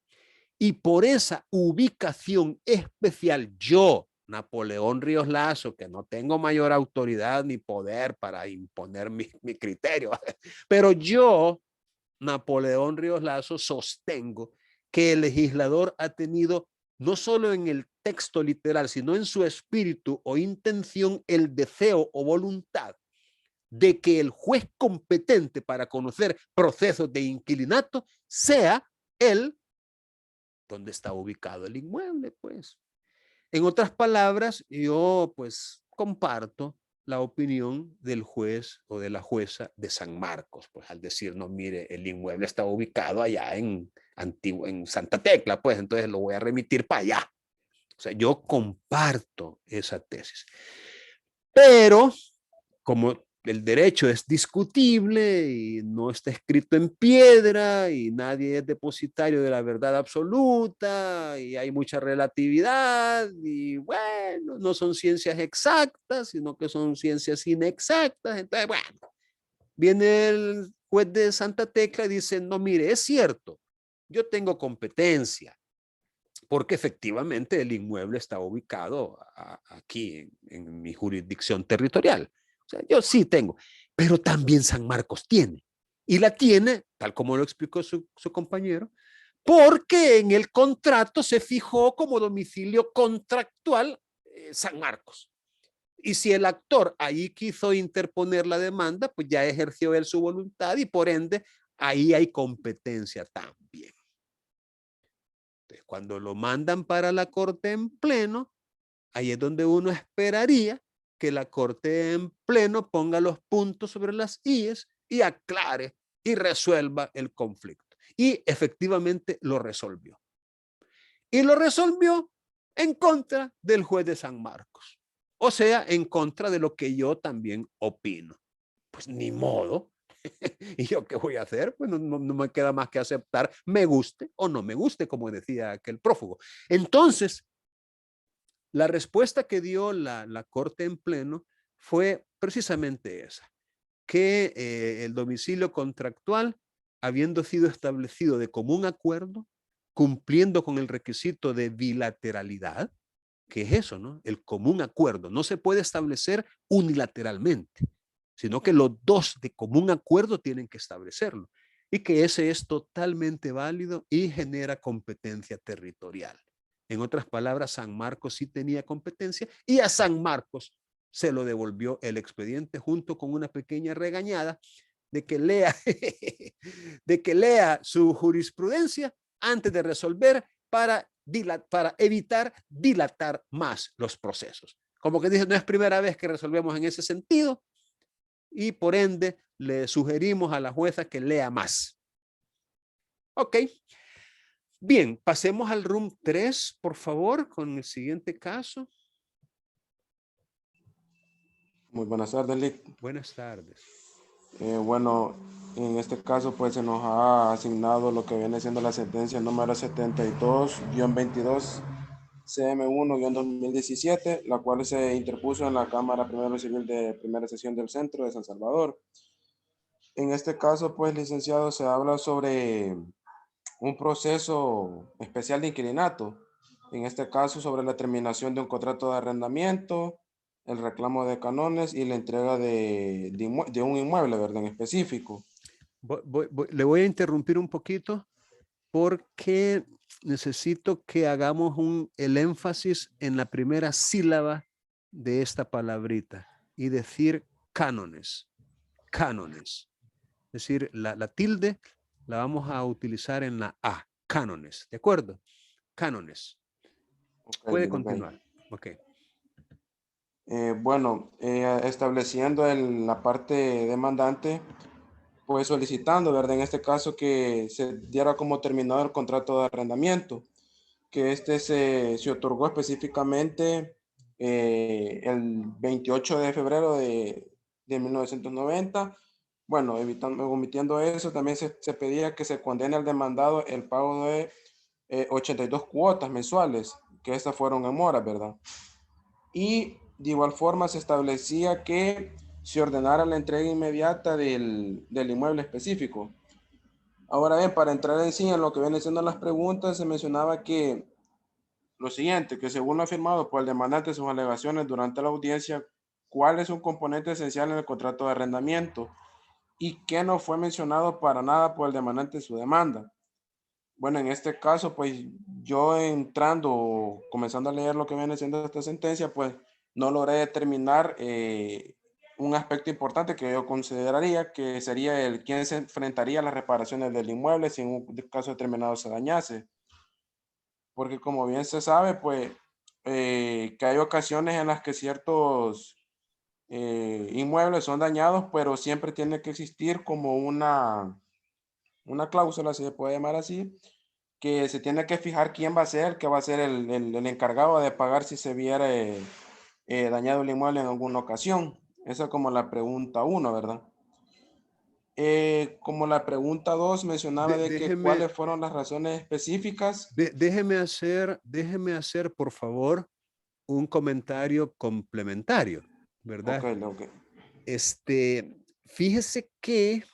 Y por esa ubicación especial, yo, Napoleón Ríos Lazo, que no tengo mayor autoridad ni poder para imponer mi criterio, pero yo, Napoleón Ríos Lazo, sostengo que el legislador ha tenido no solo en el texto literal, sino en su espíritu o intención, el deseo o voluntad de que el juez competente para conocer procesos de inquilinato sea el donde está ubicado el inmueble, pues. En otras palabras, yo pues comparto la opinión del juez o de la jueza de San Marcos, pues al decir, no, mire, el inmueble está ubicado allá en Santa Tecla, pues entonces lo voy a remitir para allá. O sea, yo comparto esa tesis. Pero como el derecho es discutible y no está escrito en piedra y nadie es depositario de la verdad absoluta y hay mucha relatividad y bueno, no son ciencias exactas, sino que son ciencias inexactas. Entonces, bueno, viene el juez de Santa Tecla y dice, no, mire, es cierto, yo tengo competencia, porque efectivamente el inmueble está ubicado aquí en mi jurisdicción territorial. O sea, yo sí tengo, pero también San Marcos tiene. Y la tiene, tal como lo explicó su compañero, porque en el contrato se fijó como domicilio contractual San Marcos. Y si el actor ahí quiso interponer la demanda, pues ya ejerció él su voluntad y por ende ahí hay competencia también. Entonces, cuando lo mandan para la corte en pleno, ahí es donde uno esperaría que la corte en pleno ponga los puntos sobre las íes y aclare y resuelva el conflicto. Y efectivamente lo resolvió. Y lo resolvió en contra del juez de San Marcos. O sea, en contra de lo que yo también opino. Pues ni modo. ¿Y yo qué voy a hacer? Pues no me queda más que aceptar, me guste o no me guste, como decía aquel prófugo. Entonces, la respuesta que dio la corte en pleno fue precisamente esa, que el domicilio contractual, habiendo sido establecido de común acuerdo, cumpliendo con el requisito de bilateralidad, que es eso, ¿no? El común acuerdo. No se puede establecer unilateralmente, sino que los dos de común acuerdo tienen que establecerlo. Y que ese es totalmente válido y genera competencia territorial. En otras palabras, San Marcos sí tenía competencia y a San Marcos se lo devolvió el expediente junto con una pequeña regañada de que lea su jurisprudencia antes de resolver para evitar dilatar más los procesos. Como que dice, no es primera vez que resolvemos en ese sentido y por ende le sugerimos a la jueza que lea más. Ok. Bien, pasemos al room 3, por favor, con el siguiente caso. Muy buenas tardes, Lick. Buenas tardes. Bueno, en este caso pues se nos ha asignado lo que viene siendo la sentencia número 72-22 CM1-2017, la cual se interpuso en la Cámara Primero Civil de Primera Sesión del Centro de San Salvador. En este caso, pues, licenciado, se habla sobre un proceso especial de inquilinato. En este caso, sobre la terminación de un contrato de arrendamiento, el reclamo de canones y la entrega de un inmueble, ¿verdad? En específico. Le voy a interrumpir un poquito porque necesito que hagamos el énfasis en la primera sílaba de esta palabrita y decir cánones. Cánones. Es decir, la tilde la vamos a utilizar en la A. Cánones. ¿De acuerdo? Cánones. Okay, Puede continuar. Ok. Bueno, estableciendo la parte demandante, pues solicitando, ¿verdad? En este caso que se diera como terminado el contrato de arrendamiento, que este se otorgó específicamente el 28 de febrero de 1990. Bueno, omitiendo eso, también se pedía que se condene al demandado el pago de 82 cuotas mensuales, que estas fueron en mora, ¿verdad? Y de igual forma se establecía que se ordenara la entrega inmediata del inmueble específico. Ahora bien, para entrar en sí en lo que vienen siendo las preguntas, se mencionaba que lo siguiente, que según lo afirmado por el demandante en sus alegaciones durante la audiencia, ¿cuál es un componente esencial en el contrato de arrendamiento? Y que no fue mencionado para nada por el demandante en su demanda. Bueno, en este caso, pues yo entrando, comenzando a leer lo que viene siendo esta sentencia, pues no logré determinar un aspecto importante que yo consideraría que sería el quién se enfrentaría a las reparaciones del inmueble si en un caso determinado se dañase. Porque como bien se sabe, pues que hay ocasiones en las que ciertos inmuebles son dañados, pero siempre tiene que existir como una cláusula, si se puede llamar así, que se tiene que fijar quién va a ser, que va a ser el encargado de pagar si se viera dañado el inmueble en alguna ocasión. Esa es como la pregunta 1, ¿verdad? Como la pregunta 2 mencionaba que cuáles fueron las razones específicas. Déjeme hacer, por favor, un comentario complementario, ¿verdad? Ok. Fíjese que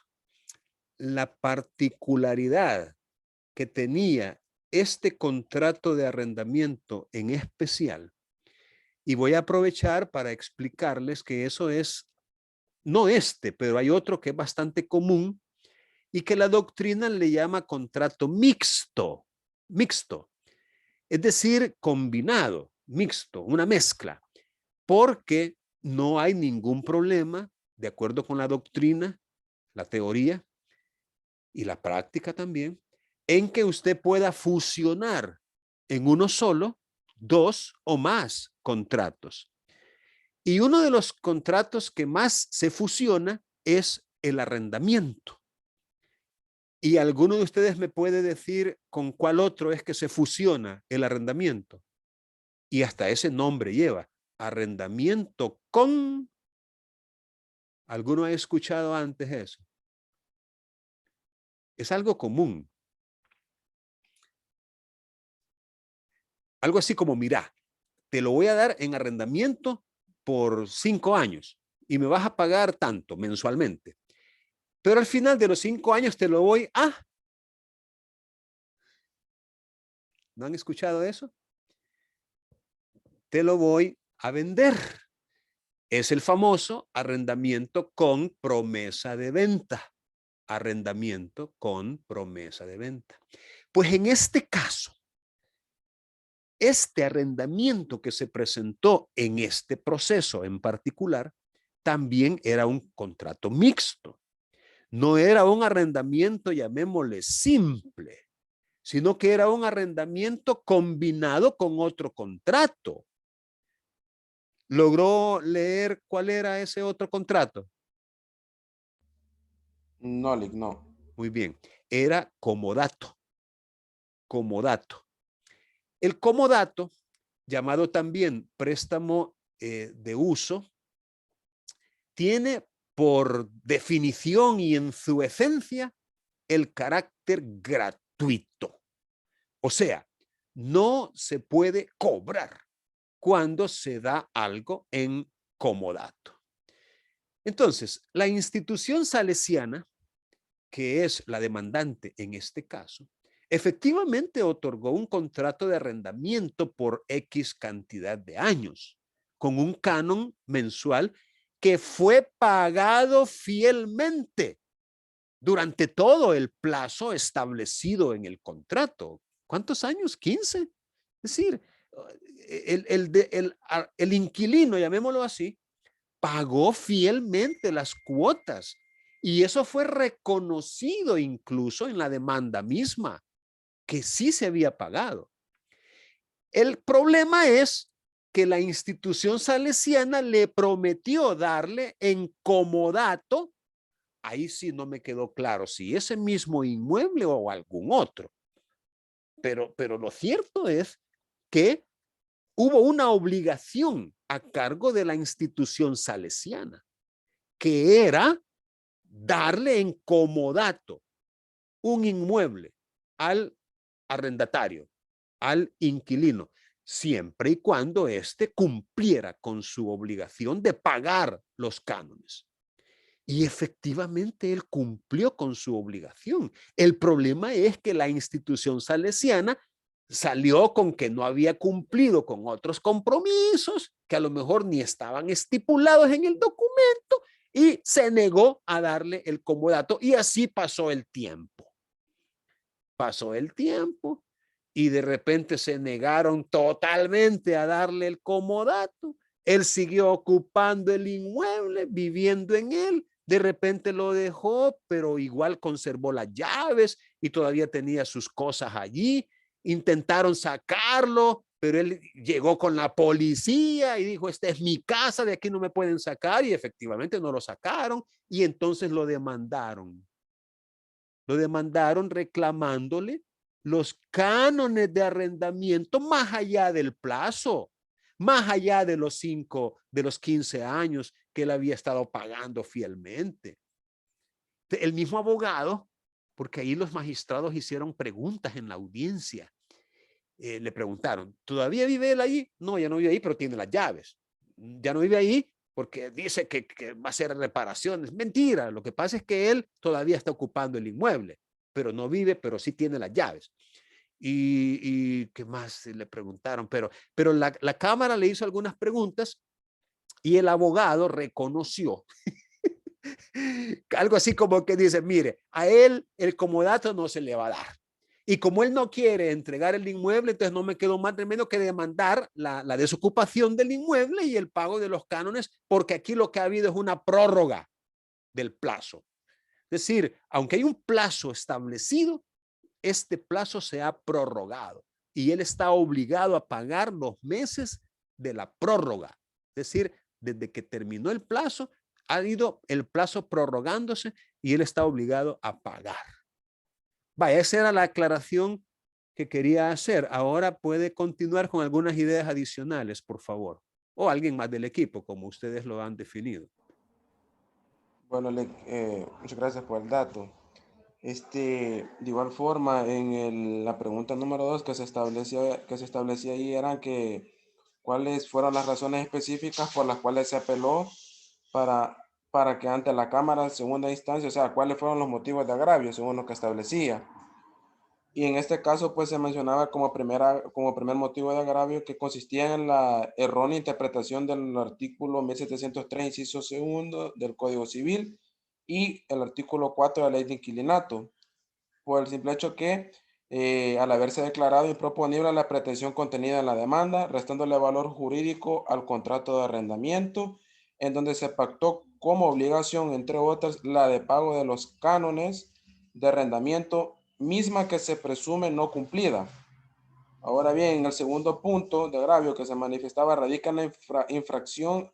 la particularidad que tenía este contrato de arrendamiento en especial, y voy a aprovechar para explicarles que eso es, no pero hay otro que es bastante común y que la doctrina le llama contrato mixto, es decir, combinado, mixto, una mezcla, porque no hay ningún problema, de acuerdo con la doctrina, la teoría y la práctica también, en que usted pueda fusionar en uno solo 2 o más contratos. Y uno de los contratos que más se fusiona es el arrendamiento. ¿Y alguno de ustedes me puede decir con cuál otro es que se fusiona el arrendamiento? Y hasta ese nombre lleva, arrendamiento con... ¿Alguno ha escuchado antes eso? Es algo común. Algo así como, mira, te lo voy a dar en arrendamiento por 5 años y me vas a pagar tanto mensualmente. Pero al final de los 5 años te lo voy a... ¿No han escuchado eso? Te lo voy a vender. Es el famoso arrendamiento con promesa de venta. Arrendamiento con promesa de venta. Pues en este caso, este arrendamiento que se presentó en este proceso en particular, también era un contrato mixto. No era un arrendamiento, llamémosle simple, sino que era un arrendamiento combinado con otro contrato. ¿Logró leer cuál era ese otro contrato? No, Lick, no. Muy bien, era comodato. Comodato. El comodato, llamado también préstamo de uso, tiene por definición y en su esencia el carácter gratuito. O sea, no se puede cobrar cuando se da algo en comodato. Entonces, la institución salesiana, que es la demandante en este caso, efectivamente otorgó un contrato de arrendamiento por X cantidad de años, con un canon mensual que fue pagado fielmente durante todo el plazo establecido en el contrato. ¿Cuántos años? 15. Es decir, el inquilino, llamémoslo así, pagó fielmente las cuotas y eso fue reconocido incluso en la demanda misma, que sí se había pagado. El problema es que la institución salesiana le prometió darle en comodato, ahí sí no me quedó claro si ese mismo inmueble o algún otro, pero lo cierto es que hubo una obligación a cargo de la institución salesiana, que era darle en comodato un inmueble al arrendatario, al inquilino, siempre y cuando éste cumpliera con su obligación de pagar los cánones. Y efectivamente él cumplió con su obligación. El problema es que la institución salesiana salió con que no había cumplido con otros compromisos que a lo mejor ni estaban estipulados en el documento y se negó a darle el comodato y así pasó el tiempo. Pasó el tiempo y de repente se negaron totalmente a darle el comodato. Él siguió ocupando el inmueble, viviendo en él. De repente lo dejó, pero igual conservó las llaves y todavía tenía sus cosas allí. Intentaron sacarlo, pero él llegó con la policía y dijo, esta es mi casa, de aquí no me pueden sacar. Y efectivamente no lo sacaron y entonces lo demandaron. Lo demandaron reclamándole los cánones de arrendamiento más allá del plazo, más allá de los 15 años que él había estado pagando fielmente. El mismo abogado, porque ahí los magistrados hicieron preguntas en la audiencia, le preguntaron, ¿todavía vive él ahí? No, ya no vive ahí, pero tiene las llaves. Ya no vive ahí porque dice que va a hacer reparaciones. Mentira, lo que pasa es que él todavía está ocupando el inmueble, pero no vive, pero sí tiene las llaves. Y ¿qué más le preguntaron? Pero la Cámara le hizo algunas preguntas y el abogado reconoció algo así como que dice, mire, a él el comodato no se le va a dar. Y como él no quiere entregar el inmueble, entonces no me quedó más remedio que demandar la desocupación del inmueble y el pago de los cánones, porque aquí lo que ha habido es una prórroga del plazo. Es decir, aunque hay un plazo establecido, este plazo se ha prorrogado y él está obligado a pagar los meses de la prórroga. Es decir, desde que terminó el plazo, ha ido el plazo prorrogándose y él está obligado a pagar. Vaya, esa era la aclaración que quería hacer. Ahora puede continuar con algunas ideas adicionales, por favor. O alguien más del equipo, como ustedes lo han definido. Bueno, muchas gracias por el dato. De igual forma, en la pregunta número 2 que se establecía ahí era que cuáles fueron las razones específicas por las cuales se apeló para que ante la Cámara de segunda instancia, o sea, cuáles fueron los motivos de agravio según lo que establecía. Y en este caso, pues se mencionaba como primer motivo de agravio que consistía en la errónea interpretación del artículo 1703, inciso segundo del Código Civil y el artículo 4 de la Ley de Inquilinato, por el simple hecho que al haberse declarado improponible la pretensión contenida en la demanda, restándole valor jurídico al contrato de arrendamiento, en donde se pactó como obligación, entre otras, la de pago de los cánones de arrendamiento, misma que se presume no cumplida. Ahora bien, en el segundo punto de agravio que se manifestaba radica en la infracción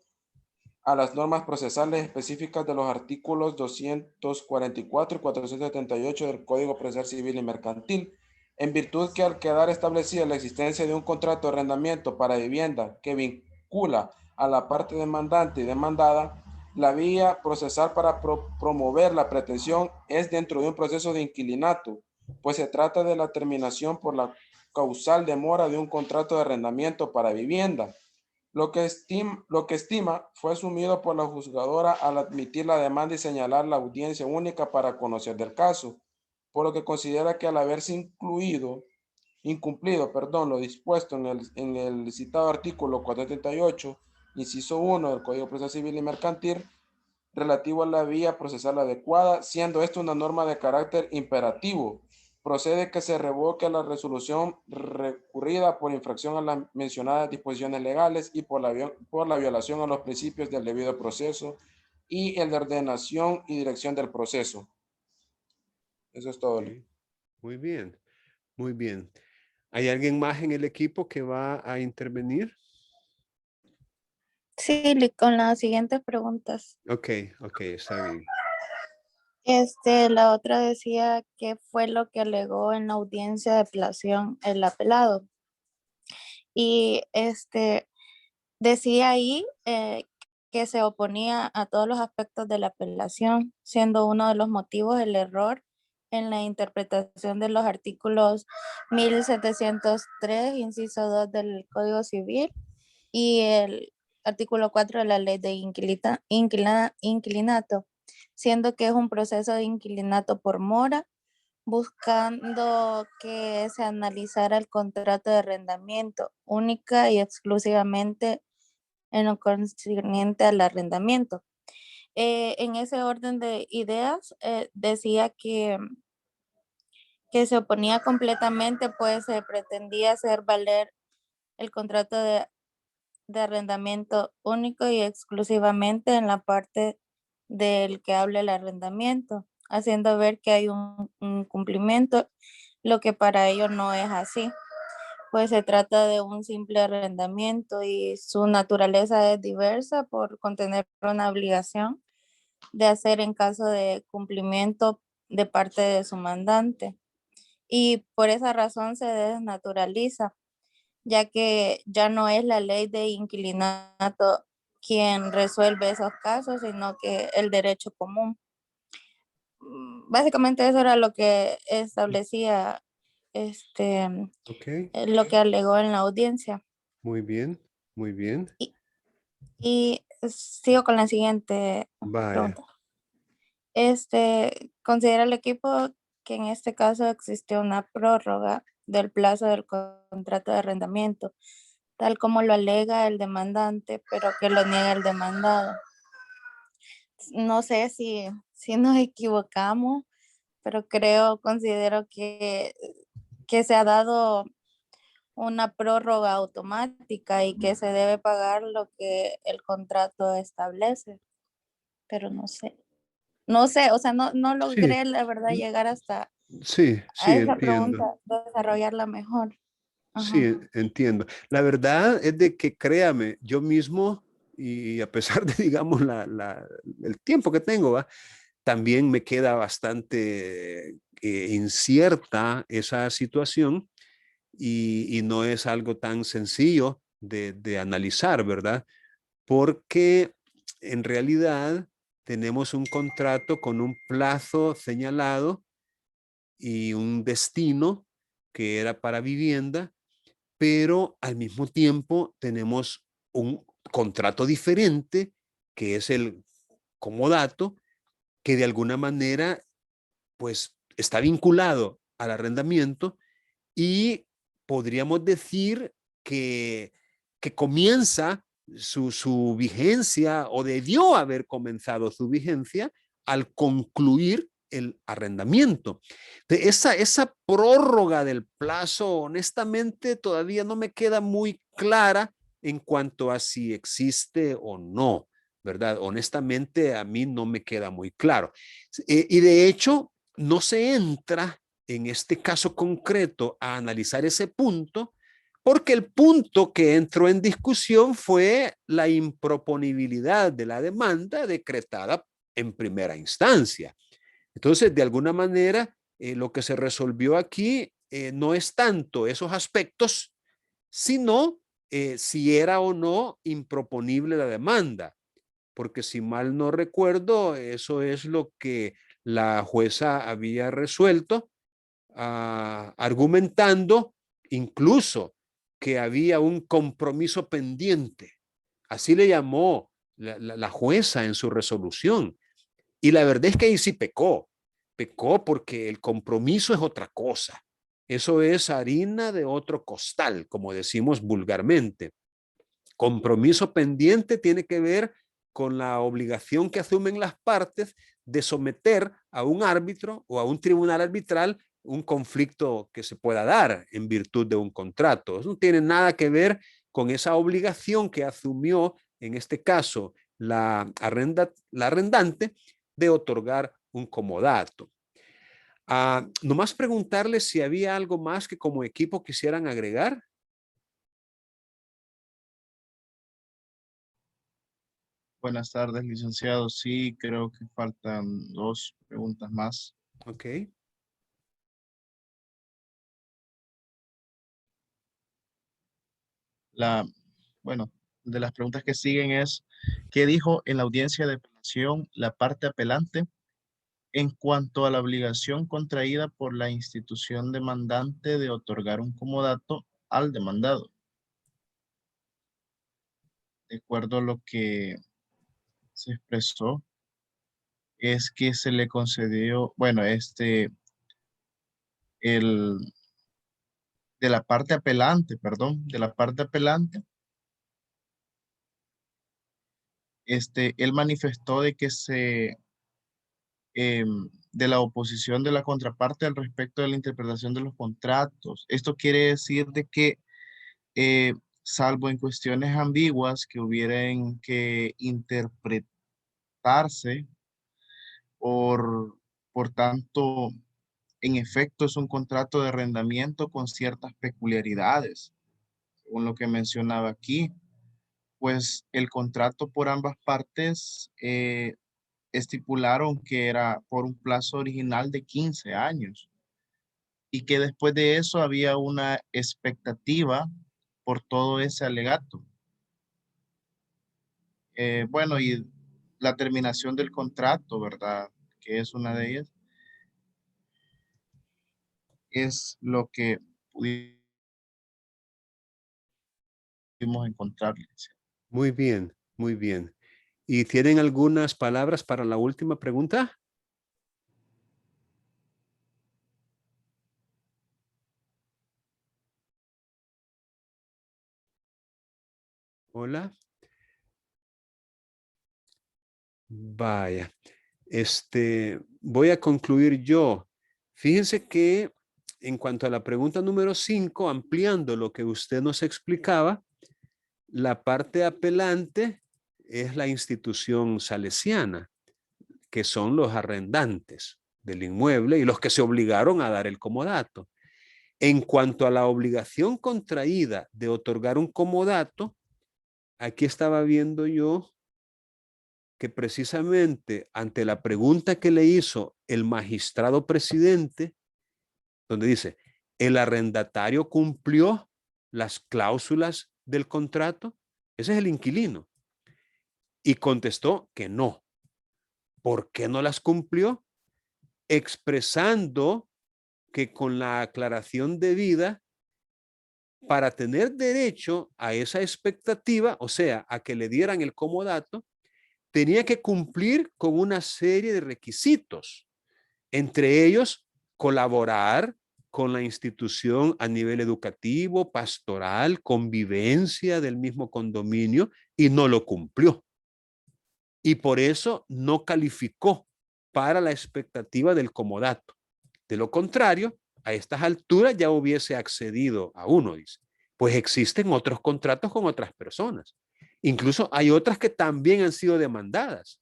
a las normas procesales específicas de los artículos 244 y 478 del Código Procesal Civil y Mercantil, en virtud que al quedar establecida la existencia de un contrato de arrendamiento para vivienda que vincula a la parte demandante y demandada, la vía procesal para promover la pretensión es dentro de un proceso de inquilinato, pues se trata de la terminación por la causal demora de un contrato de arrendamiento para vivienda. Lo que estima fue asumido por la juzgadora al admitir la demanda y señalar la audiencia única para conocer del caso, por lo que considera que al haberse incumplido, lo dispuesto en el citado artículo 438, inciso 1 del Código Procesal Civil y Mercantil, relativo a la vía procesal adecuada, siendo esto una norma de carácter imperativo. Procede que se revoque la resolución recurrida por infracción a las mencionadas disposiciones legales y por la violación a los principios del debido proceso y el de ordenación y dirección del proceso. Eso es todo. Muy bien, muy bien. ¿Hay alguien más en el equipo que va a intervenir? Sí, con las siguientes preguntas. Ok, está bien. La otra decía qué fue lo que alegó en la audiencia de apelación el apelado. Y decía ahí que se oponía a todos los aspectos de la apelación, siendo uno de los motivos el error en la interpretación de los artículos 1703, inciso 2 del Código Civil y el artículo 4 de la Ley de Inquilinato, siendo que es un proceso de inquilinato por mora, buscando que se analizara el contrato de arrendamiento única y exclusivamente en lo concerniente al arrendamiento. En ese orden de ideas, decía que se oponía completamente, pues se pretendía hacer valer el contrato de arrendamiento único y exclusivamente en la parte del que habla el arrendamiento, haciendo ver que hay un cumplimiento, lo que para ellos no es así. Pues se trata de un simple arrendamiento y su naturaleza es diversa por contener una obligación de hacer en caso de cumplimiento de parte de su mandante. Y por esa razón se desnaturaliza, ya que ya no es la ley de inquilinato quien resuelve esos casos, sino que el derecho común. Básicamente eso era lo que establecía Ok, lo que alegó en la audiencia. muy bien, muy bien. Y sigo con la siguiente Vaya. pregunta. Considera el equipo que en este caso existió una prórroga del plazo del contrato de arrendamiento, tal como lo alega el demandante, pero que lo niega el demandado. No sé si nos equivocamos, pero considero que se ha dado una prórroga automática y que se debe pagar lo que el contrato establece, pero no sé. No sé, o sea, no Sí, logré la verdad llegar hasta sí, a esa entiendo. pregunta, desarrollarla mejor. Sí, Ajá. entiendo. La verdad es de que créame, yo mismo, y a pesar de, digamos, el tiempo que tengo, ¿va? También me queda bastante incierta esa situación y no es algo tan sencillo de analizar, ¿verdad? Porque en realidad tenemos un contrato con un plazo señalado y un destino que era para vivienda, pero al mismo tiempo tenemos un contrato diferente, que es el comodato, que de alguna manera pues está vinculado al arrendamiento y podríamos decir que comienza su vigencia o debió haber comenzado su vigencia al concluir el arrendamiento. Esa prórroga del plazo, honestamente, todavía no me queda muy clara en cuanto a si existe o no, ¿verdad? Honestamente, a mí no me queda muy claro. Y de hecho, no se entra en este caso concreto a analizar ese punto, porque el punto que entró en discusión fue la improponibilidad de la demanda decretada en primera instancia. Entonces, de alguna manera, lo que se resolvió aquí no es tanto esos aspectos, sino si era o no improponible la demanda, porque si mal no recuerdo, eso es lo que la jueza había resuelto, argumentando incluso que había un compromiso pendiente. Así le llamó la jueza en su resolución. Y la verdad es que ahí sí pecó. Pecó porque el compromiso es otra cosa. Eso es harina de otro costal, como decimos vulgarmente. Compromiso pendiente tiene que ver con la obligación que asumen las partes de someter a un árbitro o a un tribunal arbitral un conflicto que se pueda dar en virtud de un contrato. Eso no tiene nada que ver con esa obligación que asumió, en este caso, la arrendante de otorgar un comodato. Nomás preguntarles si había algo más que como equipo quisieran agregar. Buenas tardes, licenciado. Sí, creo que faltan 2 preguntas más. Ok. Bueno, de las preguntas que siguen es, ¿qué dijo en la audiencia de apelación la parte apelante en cuanto a la obligación contraída por la institución demandante de otorgar un comodato al demandado? De acuerdo a lo que se expresó, es que se le concedió, bueno, de la parte apelante, perdón, de la parte apelante, él manifestó de que de la oposición de la contraparte al respecto de la interpretación de los contratos. Esto quiere decir de que, salvo en cuestiones ambiguas que hubieran que interpretarse, por tanto, en efecto es un contrato de arrendamiento con ciertas peculiaridades, según lo que mencionaba aquí, pues el contrato por ambas partes estipularon que era por un plazo original de 15 años y que después de eso había una expectativa por todo ese alegato. Bueno, y la terminación del contrato, ¿verdad? Que es una de ellas, es lo que pudimos encontrar. Muy bien, muy bien. ¿Y tienen algunas palabras para la última pregunta? Hola. Vaya, voy a concluir yo. Fíjense que en cuanto a la pregunta número 5, ampliando lo que usted nos explicaba, la parte apelante es la institución salesiana, que son los arrendantes del inmueble y los que se obligaron a dar el comodato. En cuanto a la obligación contraída de otorgar un comodato, aquí estaba viendo yo que precisamente ante la pregunta que le hizo el magistrado presidente, donde dice, ¿el arrendatario cumplió las cláusulas del contrato? Ese es el inquilino. Y contestó que no. ¿Por qué no las cumplió? Expresando que con la aclaración debida para tener derecho a esa expectativa, o sea, a que le dieran el comodato, tenía que cumplir con una serie de requisitos, entre ellos colaborar con la institución a nivel educativo, pastoral, convivencia del mismo condominio, y no lo cumplió. Y por eso no calificó para la expectativa del comodato. De lo contrario, a estas alturas ya hubiese accedido a uno, dice. Pues existen otros contratos con otras personas. Incluso hay otras que también han sido demandadas.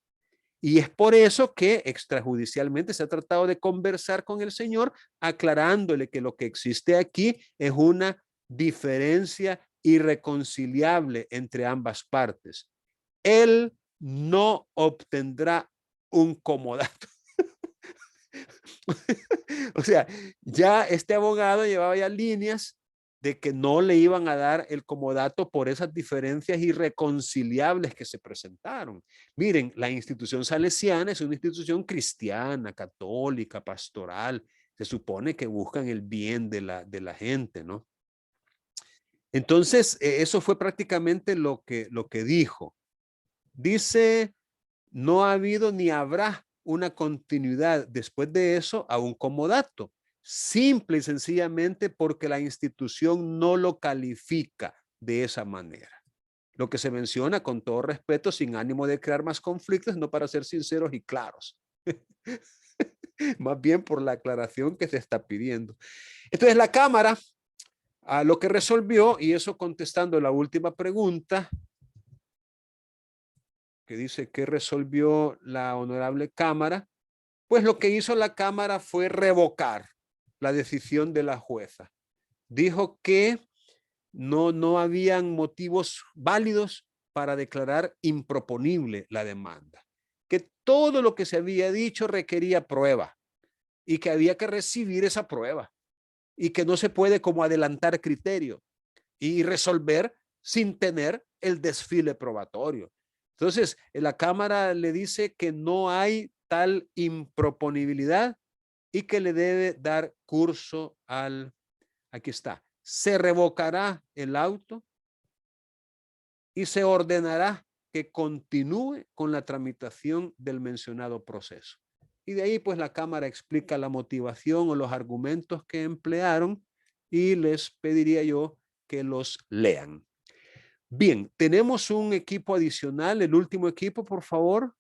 Y es por eso que extrajudicialmente se ha tratado de conversar con el señor, aclarándole que lo que existe aquí es una diferencia irreconciliable entre ambas partes. Él no obtendrá un comodato. O sea, ya este abogado llevaba ya líneas de que no le iban a dar el comodato por esas diferencias irreconciliables que se presentaron. Miren, la institución salesiana es una institución cristiana, católica, pastoral. Se supone que buscan el bien de la gente, ¿no? Entonces, eso fue prácticamente lo que dijo. Dice, no ha habido ni habrá una continuidad después de eso a un comodato, simple y sencillamente porque la institución no lo califica de esa manera. Lo que se menciona, con todo respeto, sin ánimo de crear más conflictos, no, para ser sinceros y claros. Más bien por la aclaración que se está pidiendo. Entonces la Cámara, a lo que resolvió, y eso contestando la última pregunta, que dice que resolvió la honorable Cámara, pues lo que hizo la Cámara fue revocar la decisión de la jueza. Dijo que no habían motivos válidos para declarar improponible la demanda, que todo lo que se había dicho requería prueba y que había que recibir esa prueba y que no se puede como adelantar criterio y resolver sin tener el desfile probatorio. Entonces, la Cámara le dice que no hay tal improponibilidad y que le debe dar curso al, aquí está, se revocará el auto y se ordenará que continúe con la tramitación del mencionado proceso. Y de ahí pues la Cámara explica la motivación o los argumentos que emplearon y les pediría yo que los lean. Bien, tenemos un equipo adicional, el último equipo, por favor,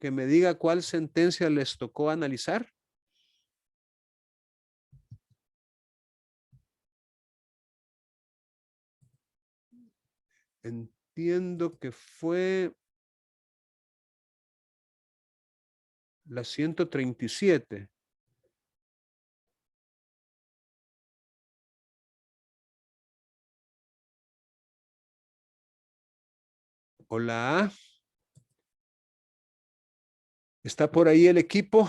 que me diga cuál sentencia les tocó analizar. Entiendo que fue la 137. Hola. ¿Está por ahí el equipo?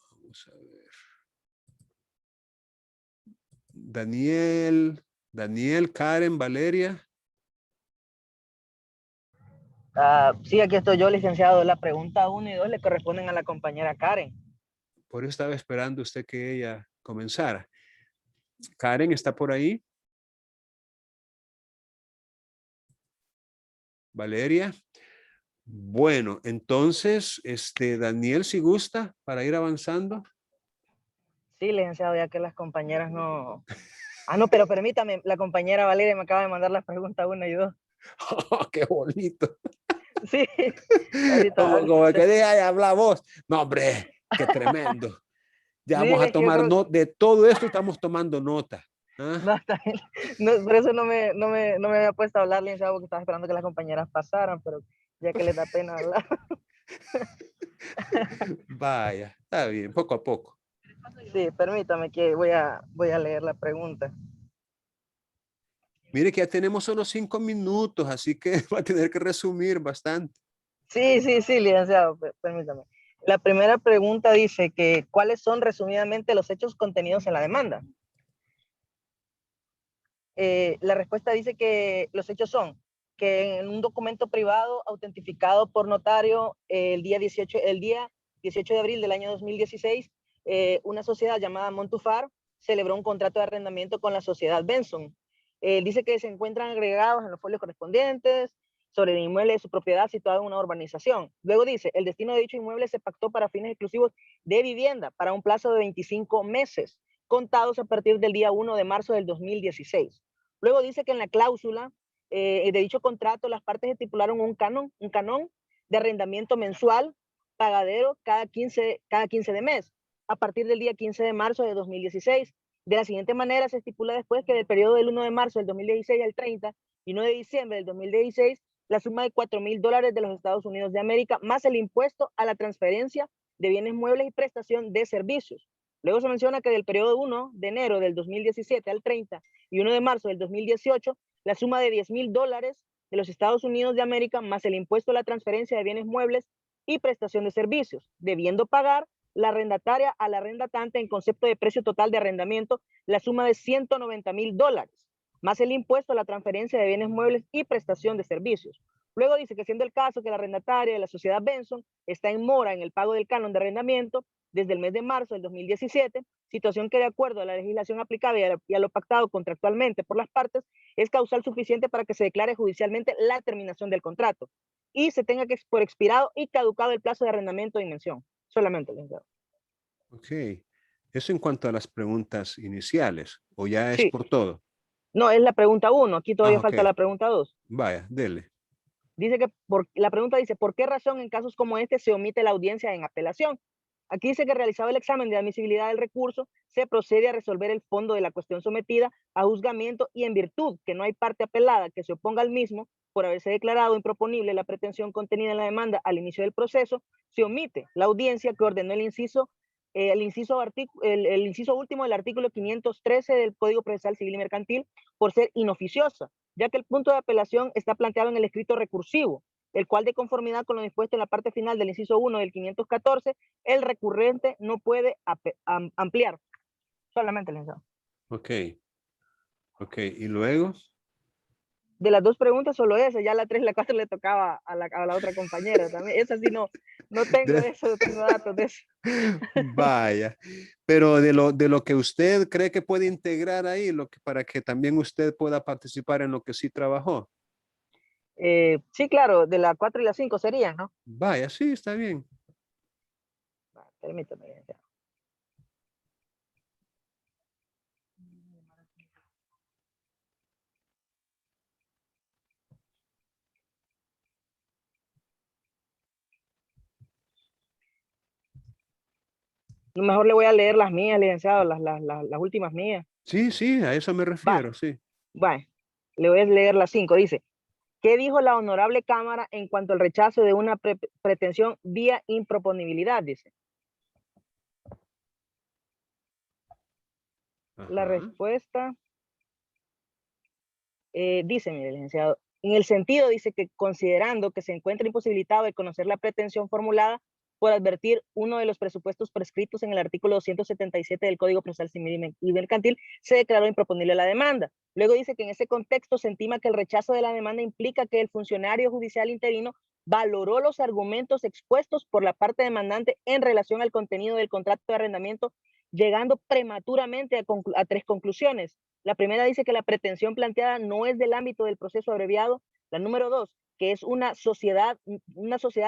Vamos a ver. Daniel, Karen, Valeria. Sí, aquí estoy yo, licenciado. La pregunta 1 y 2 le corresponden a la compañera Karen. Por eso estaba esperando usted que ella comenzara. Karen, ¿está por ahí? Valeria. Bueno, entonces, Daniel, si gusta, para ir avanzando. Sí, licenciado, ya que las compañeras no... Ah, no, pero permítame, la compañera Valeria me acaba de mandar las preguntas 1 y 2. Oh, qué bonito. Sí. Ahorita, como que de habla vos. No, hombre, qué tremendo. Ya sí, vamos a tomar creo... nota. De todo esto estamos tomando nota. ¿Ah? No, está bien. No, por eso no me había puesto a hablar, licenciado, porque estaba esperando que las compañeras pasaran, pero ya que les da pena hablar. Vaya, está bien, poco a poco. Sí, permítame que voy a leer la pregunta. Mire que ya tenemos solo 5 minutos, así que va a tener que resumir bastante. Sí, licenciado, permítame. La primera pregunta dice que ¿cuáles son resumidamente los hechos contenidos en la demanda? La respuesta dice que los hechos son que en un documento privado autentificado por notario el día 18 de abril del año 2016, una sociedad llamada Montufar celebró un contrato de arrendamiento con la sociedad Benson. Dice que se encuentran agregados en los folios correspondientes sobre el inmueble de su propiedad situado en una urbanización. Luego dice, el destino de dicho inmueble se pactó para fines exclusivos de vivienda para un plazo de 25 meses, contados a partir del día 1 de marzo del 2016. Luego dice que en la cláusula de dicho contrato las partes estipularon un canon de arrendamiento mensual pagadero cada 15 de mes, a partir del día 15 de marzo de 2016. De la siguiente manera se estipula después que del periodo del 1 de marzo del 2016 al 30 y 1 de diciembre del 2016, la suma de $4,000 de los Estados Unidos de América, más el impuesto a la transferencia de bienes muebles y prestación de servicios. Luego se menciona que del periodo 1 de enero del 2017 al 30 y 1 de marzo del 2018, la suma de $10,000 de los Estados Unidos de América, más el impuesto a la transferencia de bienes muebles y prestación de servicios, debiendo pagar la arrendataria al arrendatante en concepto de precio total de arrendamiento la suma de $190,000, más el impuesto a la transferencia de bienes muebles y prestación de servicios. Luego dice que siendo el caso que la arrendataria de la sociedad Benson está en mora en el pago del canon de arrendamiento desde el mes de marzo del 2017, situación que de acuerdo a la legislación aplicable y a lo pactado contractualmente por las partes, es causal suficiente para que se declare judicialmente la terminación del contrato y se tenga que por expirado y caducado el plazo de arrendamiento de inmensión. Solamente, licenciado. Ok. Eso en cuanto a las preguntas iniciales, o ya es Sí. por todo. No, es la pregunta 1. Aquí todavía ok. falta la pregunta 2. Vaya, dele. Dice que la pregunta dice, ¿por qué razón en casos como este se omite la audiencia en apelación? Aquí dice que realizado el examen de admisibilidad del recurso, se procede a resolver el fondo de la cuestión sometida a juzgamiento y en virtud que no hay parte apelada que se oponga al mismo por haberse declarado improponible la pretensión contenida en la demanda al inicio del proceso, se omite la audiencia que ordenó el inciso último del artículo 513 del Código Procesal Civil y Mercantil por ser inoficiosa, ya que el punto de apelación está planteado en el escrito recursivo, el cual de conformidad con lo dispuesto en la parte final del inciso 1 del 514, el recurrente no puede ampliar. Solamente, licenciado. Ok. Ok, y luego. De las dos preguntas, solo esa. Ya la 3 y la 4 le tocaba a la otra compañera también. Esa sí no tengo eso, no tengo datos de eso. Vaya, pero de lo que usted cree que puede integrar ahí, para que también usted pueda participar en lo que sí trabajó. Sí, claro, de la 4 y la 5 serían, ¿no? Vaya, sí, está bien. Permítame, licenciado. Mejor le voy a leer las mías, licenciado, las últimas mías. Sí, sí, a eso me refiero, sí. Bueno, le voy a leer las 5. Dice, ¿qué dijo la honorable Cámara en cuanto al rechazo de una pretensión vía improponibilidad? Dice. La respuesta dice, mire, licenciado, en el sentido, dice que considerando que se encuentra imposibilitado de conocer la pretensión formulada por advertir uno de los presupuestos prescritos en el artículo 277 del Código Procesal Civil y Mercantil, se declaró improponible la demanda. Luego dice que en ese contexto se estima que el rechazo de la demanda implica que el funcionario judicial interino valoró los argumentos expuestos por la parte demandante en relación al contenido del contrato de arrendamiento, llegando prematuramente a 3 conclusiones. La primera dice que la pretensión planteada no es del ámbito del proceso abreviado. La número 2, que es una sociedad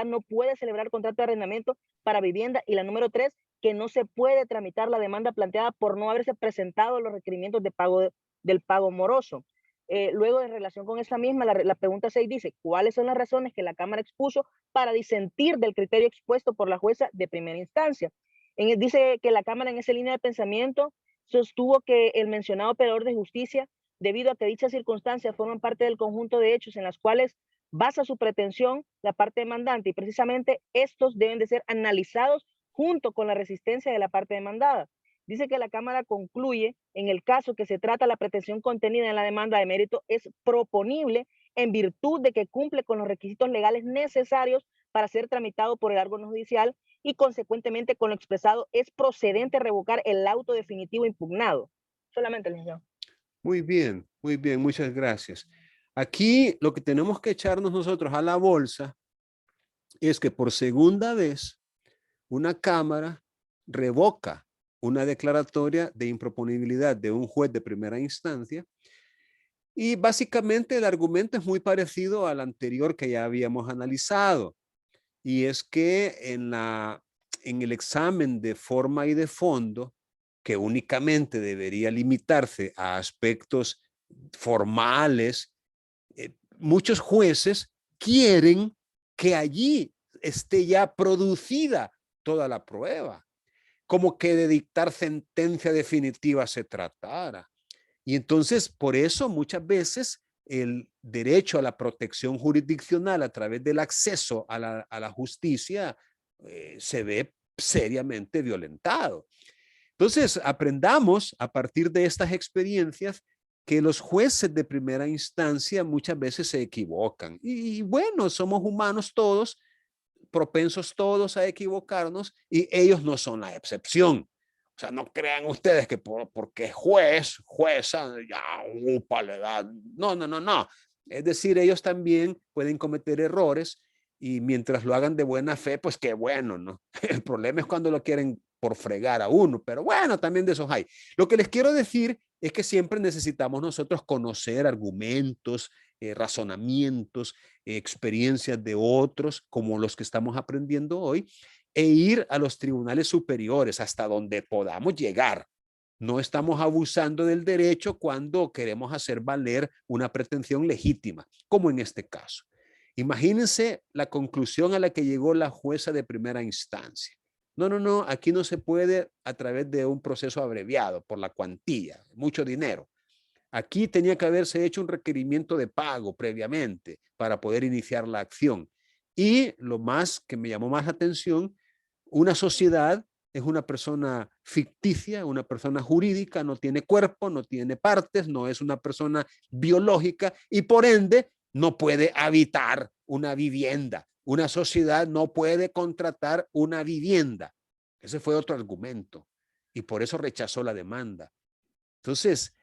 no puede celebrar contrato de arrendamiento para vivienda. Y la número 3, que no se puede tramitar la demanda planteada por no haberse presentado los requerimientos de pago del pago moroso. Luego, en relación con esa misma, la pregunta 6 dice, ¿cuáles son las razones que la Cámara expuso para disentir del criterio expuesto por la jueza de primera instancia? Dice que la Cámara en esa línea de pensamiento sostuvo que el mencionado operador de justicia, debido a que dichas circunstancias forman parte del conjunto de hechos en las cuales basa su pretensión la parte demandante y precisamente estos deben de ser analizados junto con la resistencia de la parte demandada. Dice que la Cámara concluye, en el caso que se trata la pretensión contenida en la demanda de mérito, es proponible en virtud de que cumple con los requisitos legales necesarios para ser tramitado por el órgano judicial y consecuentemente con lo expresado es procedente revocar el auto definitivo impugnado. Solamente, licenciado. Muy bien, muchas gracias. Aquí lo que tenemos que echarnos nosotros a la bolsa es que por segunda vez una Cámara revoca una declaratoria de improponibilidad de un juez de primera instancia. Y básicamente el argumento es muy parecido al anterior que ya habíamos analizado. Y es que en el examen de forma y de fondo, que únicamente debería limitarse a aspectos formales, muchos jueces quieren que allí esté ya producida toda la prueba, como que de dictar sentencia definitiva se tratara. Y entonces, por eso muchas veces el derecho a la protección jurisdiccional a través del acceso a la justicia se ve seriamente violentado. Entonces, aprendamos a partir de estas experiencias que los jueces de primera instancia muchas veces se equivocan. Y bueno, somos humanos todos, propensos todos a equivocarnos, y ellos no son la excepción. O sea, no crean ustedes que porque jueza, ya, upa, le da. No, no, no, no. Es decir, ellos también pueden cometer errores y mientras lo hagan de buena fe, pues qué bueno, ¿no? El problema es cuando lo quieren por fregar a uno, pero bueno, también de esos hay. Lo que les quiero decir es que siempre necesitamos nosotros conocer argumentos, razonamientos, experiencias de otros, como los que estamos aprendiendo hoy, e ir a los tribunales superiores hasta donde podamos llegar. No estamos abusando del derecho cuando queremos hacer valer una pretensión legítima, como en este caso. Imagínense la conclusión a la que llegó la jueza de primera instancia. No, no, no, aquí no se puede a través de un proceso abreviado por la cuantía, mucho dinero. Aquí tenía que haberse hecho un requerimiento de pago previamente para poder iniciar la acción. Y lo más que me llamó más la atención, una sociedad es una persona ficticia, una persona jurídica, no tiene cuerpo, no tiene partes, no es una persona biológica y por ende no puede habitar una vivienda. Una sociedad no puede contratar una vivienda. Ese fue otro argumento y por eso rechazó la demanda. Entonces,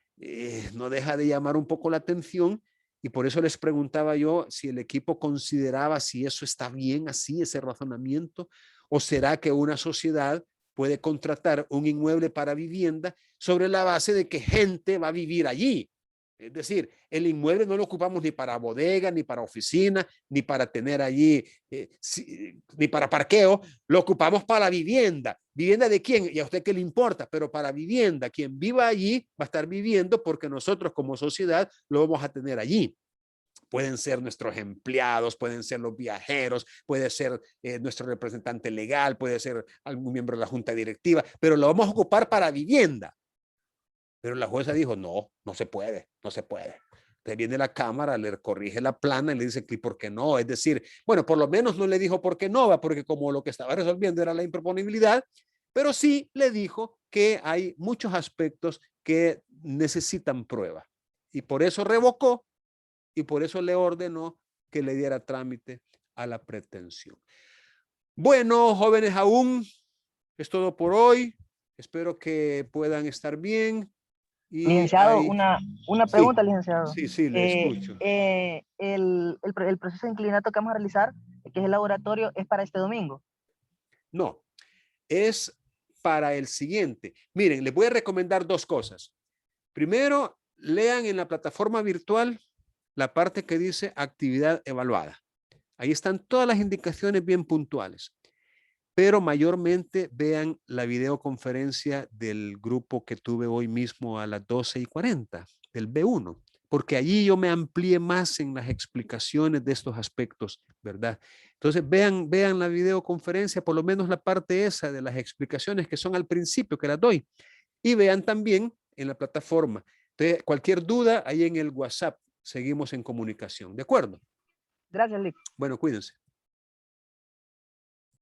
no deja de llamar un poco la atención y por eso les preguntaba yo si el equipo consideraba si eso está bien así, ese razonamiento, o será que una sociedad puede contratar un inmueble para vivienda sobre la base de que gente va a vivir allí. Es decir, el inmueble no lo ocupamos ni para bodega, ni para oficina, ni para tener allí, ni para parqueo, lo ocupamos para vivienda. ¿Vivienda de quién? ¿Y a usted qué le importa? Pero para vivienda, quien viva allí va a estar viviendo porque nosotros como sociedad lo vamos a tener allí. Pueden ser nuestros empleados, pueden ser los viajeros, puede ser nuestro representante legal, puede ser algún miembro de la junta directiva, pero lo vamos a ocupar para vivienda. Pero la jueza dijo, no, no se puede, no se puede. Entonces viene la cámara, le corrige la plana y le dice, ¿por qué no? Es decir, bueno, por lo menos no le dijo por qué no, porque como lo que estaba resolviendo era la improponibilidad, pero sí le dijo que hay muchos aspectos que necesitan prueba. Y por eso revocó y por eso le ordenó que le diera trámite a la pretensión. Bueno, jóvenes, aún es todo por hoy. Espero que puedan estar bien. Y licenciado, hay... una pregunta, licenciado. Sí, sí, le escucho. El proceso de inclinato que vamos a realizar, que es el laboratorio, ¿es para este domingo? No, es para el siguiente. Miren, les voy a recomendar dos cosas. Primero, lean en la plataforma virtual la parte que dice actividad evaluada. Ahí están todas las indicaciones bien puntuales. Pero mayormente vean la videoconferencia del grupo que tuve hoy mismo a las 12:40, del B1, porque allí yo me amplié más en las explicaciones de estos aspectos, ¿verdad? Entonces vean la videoconferencia, por lo menos la parte esa de las explicaciones que son al principio, que las doy, y vean también en la plataforma. Entonces, cualquier duda, ahí en el WhatsApp seguimos en comunicación, ¿de acuerdo? Gracias, Lic. Bueno, cuídense.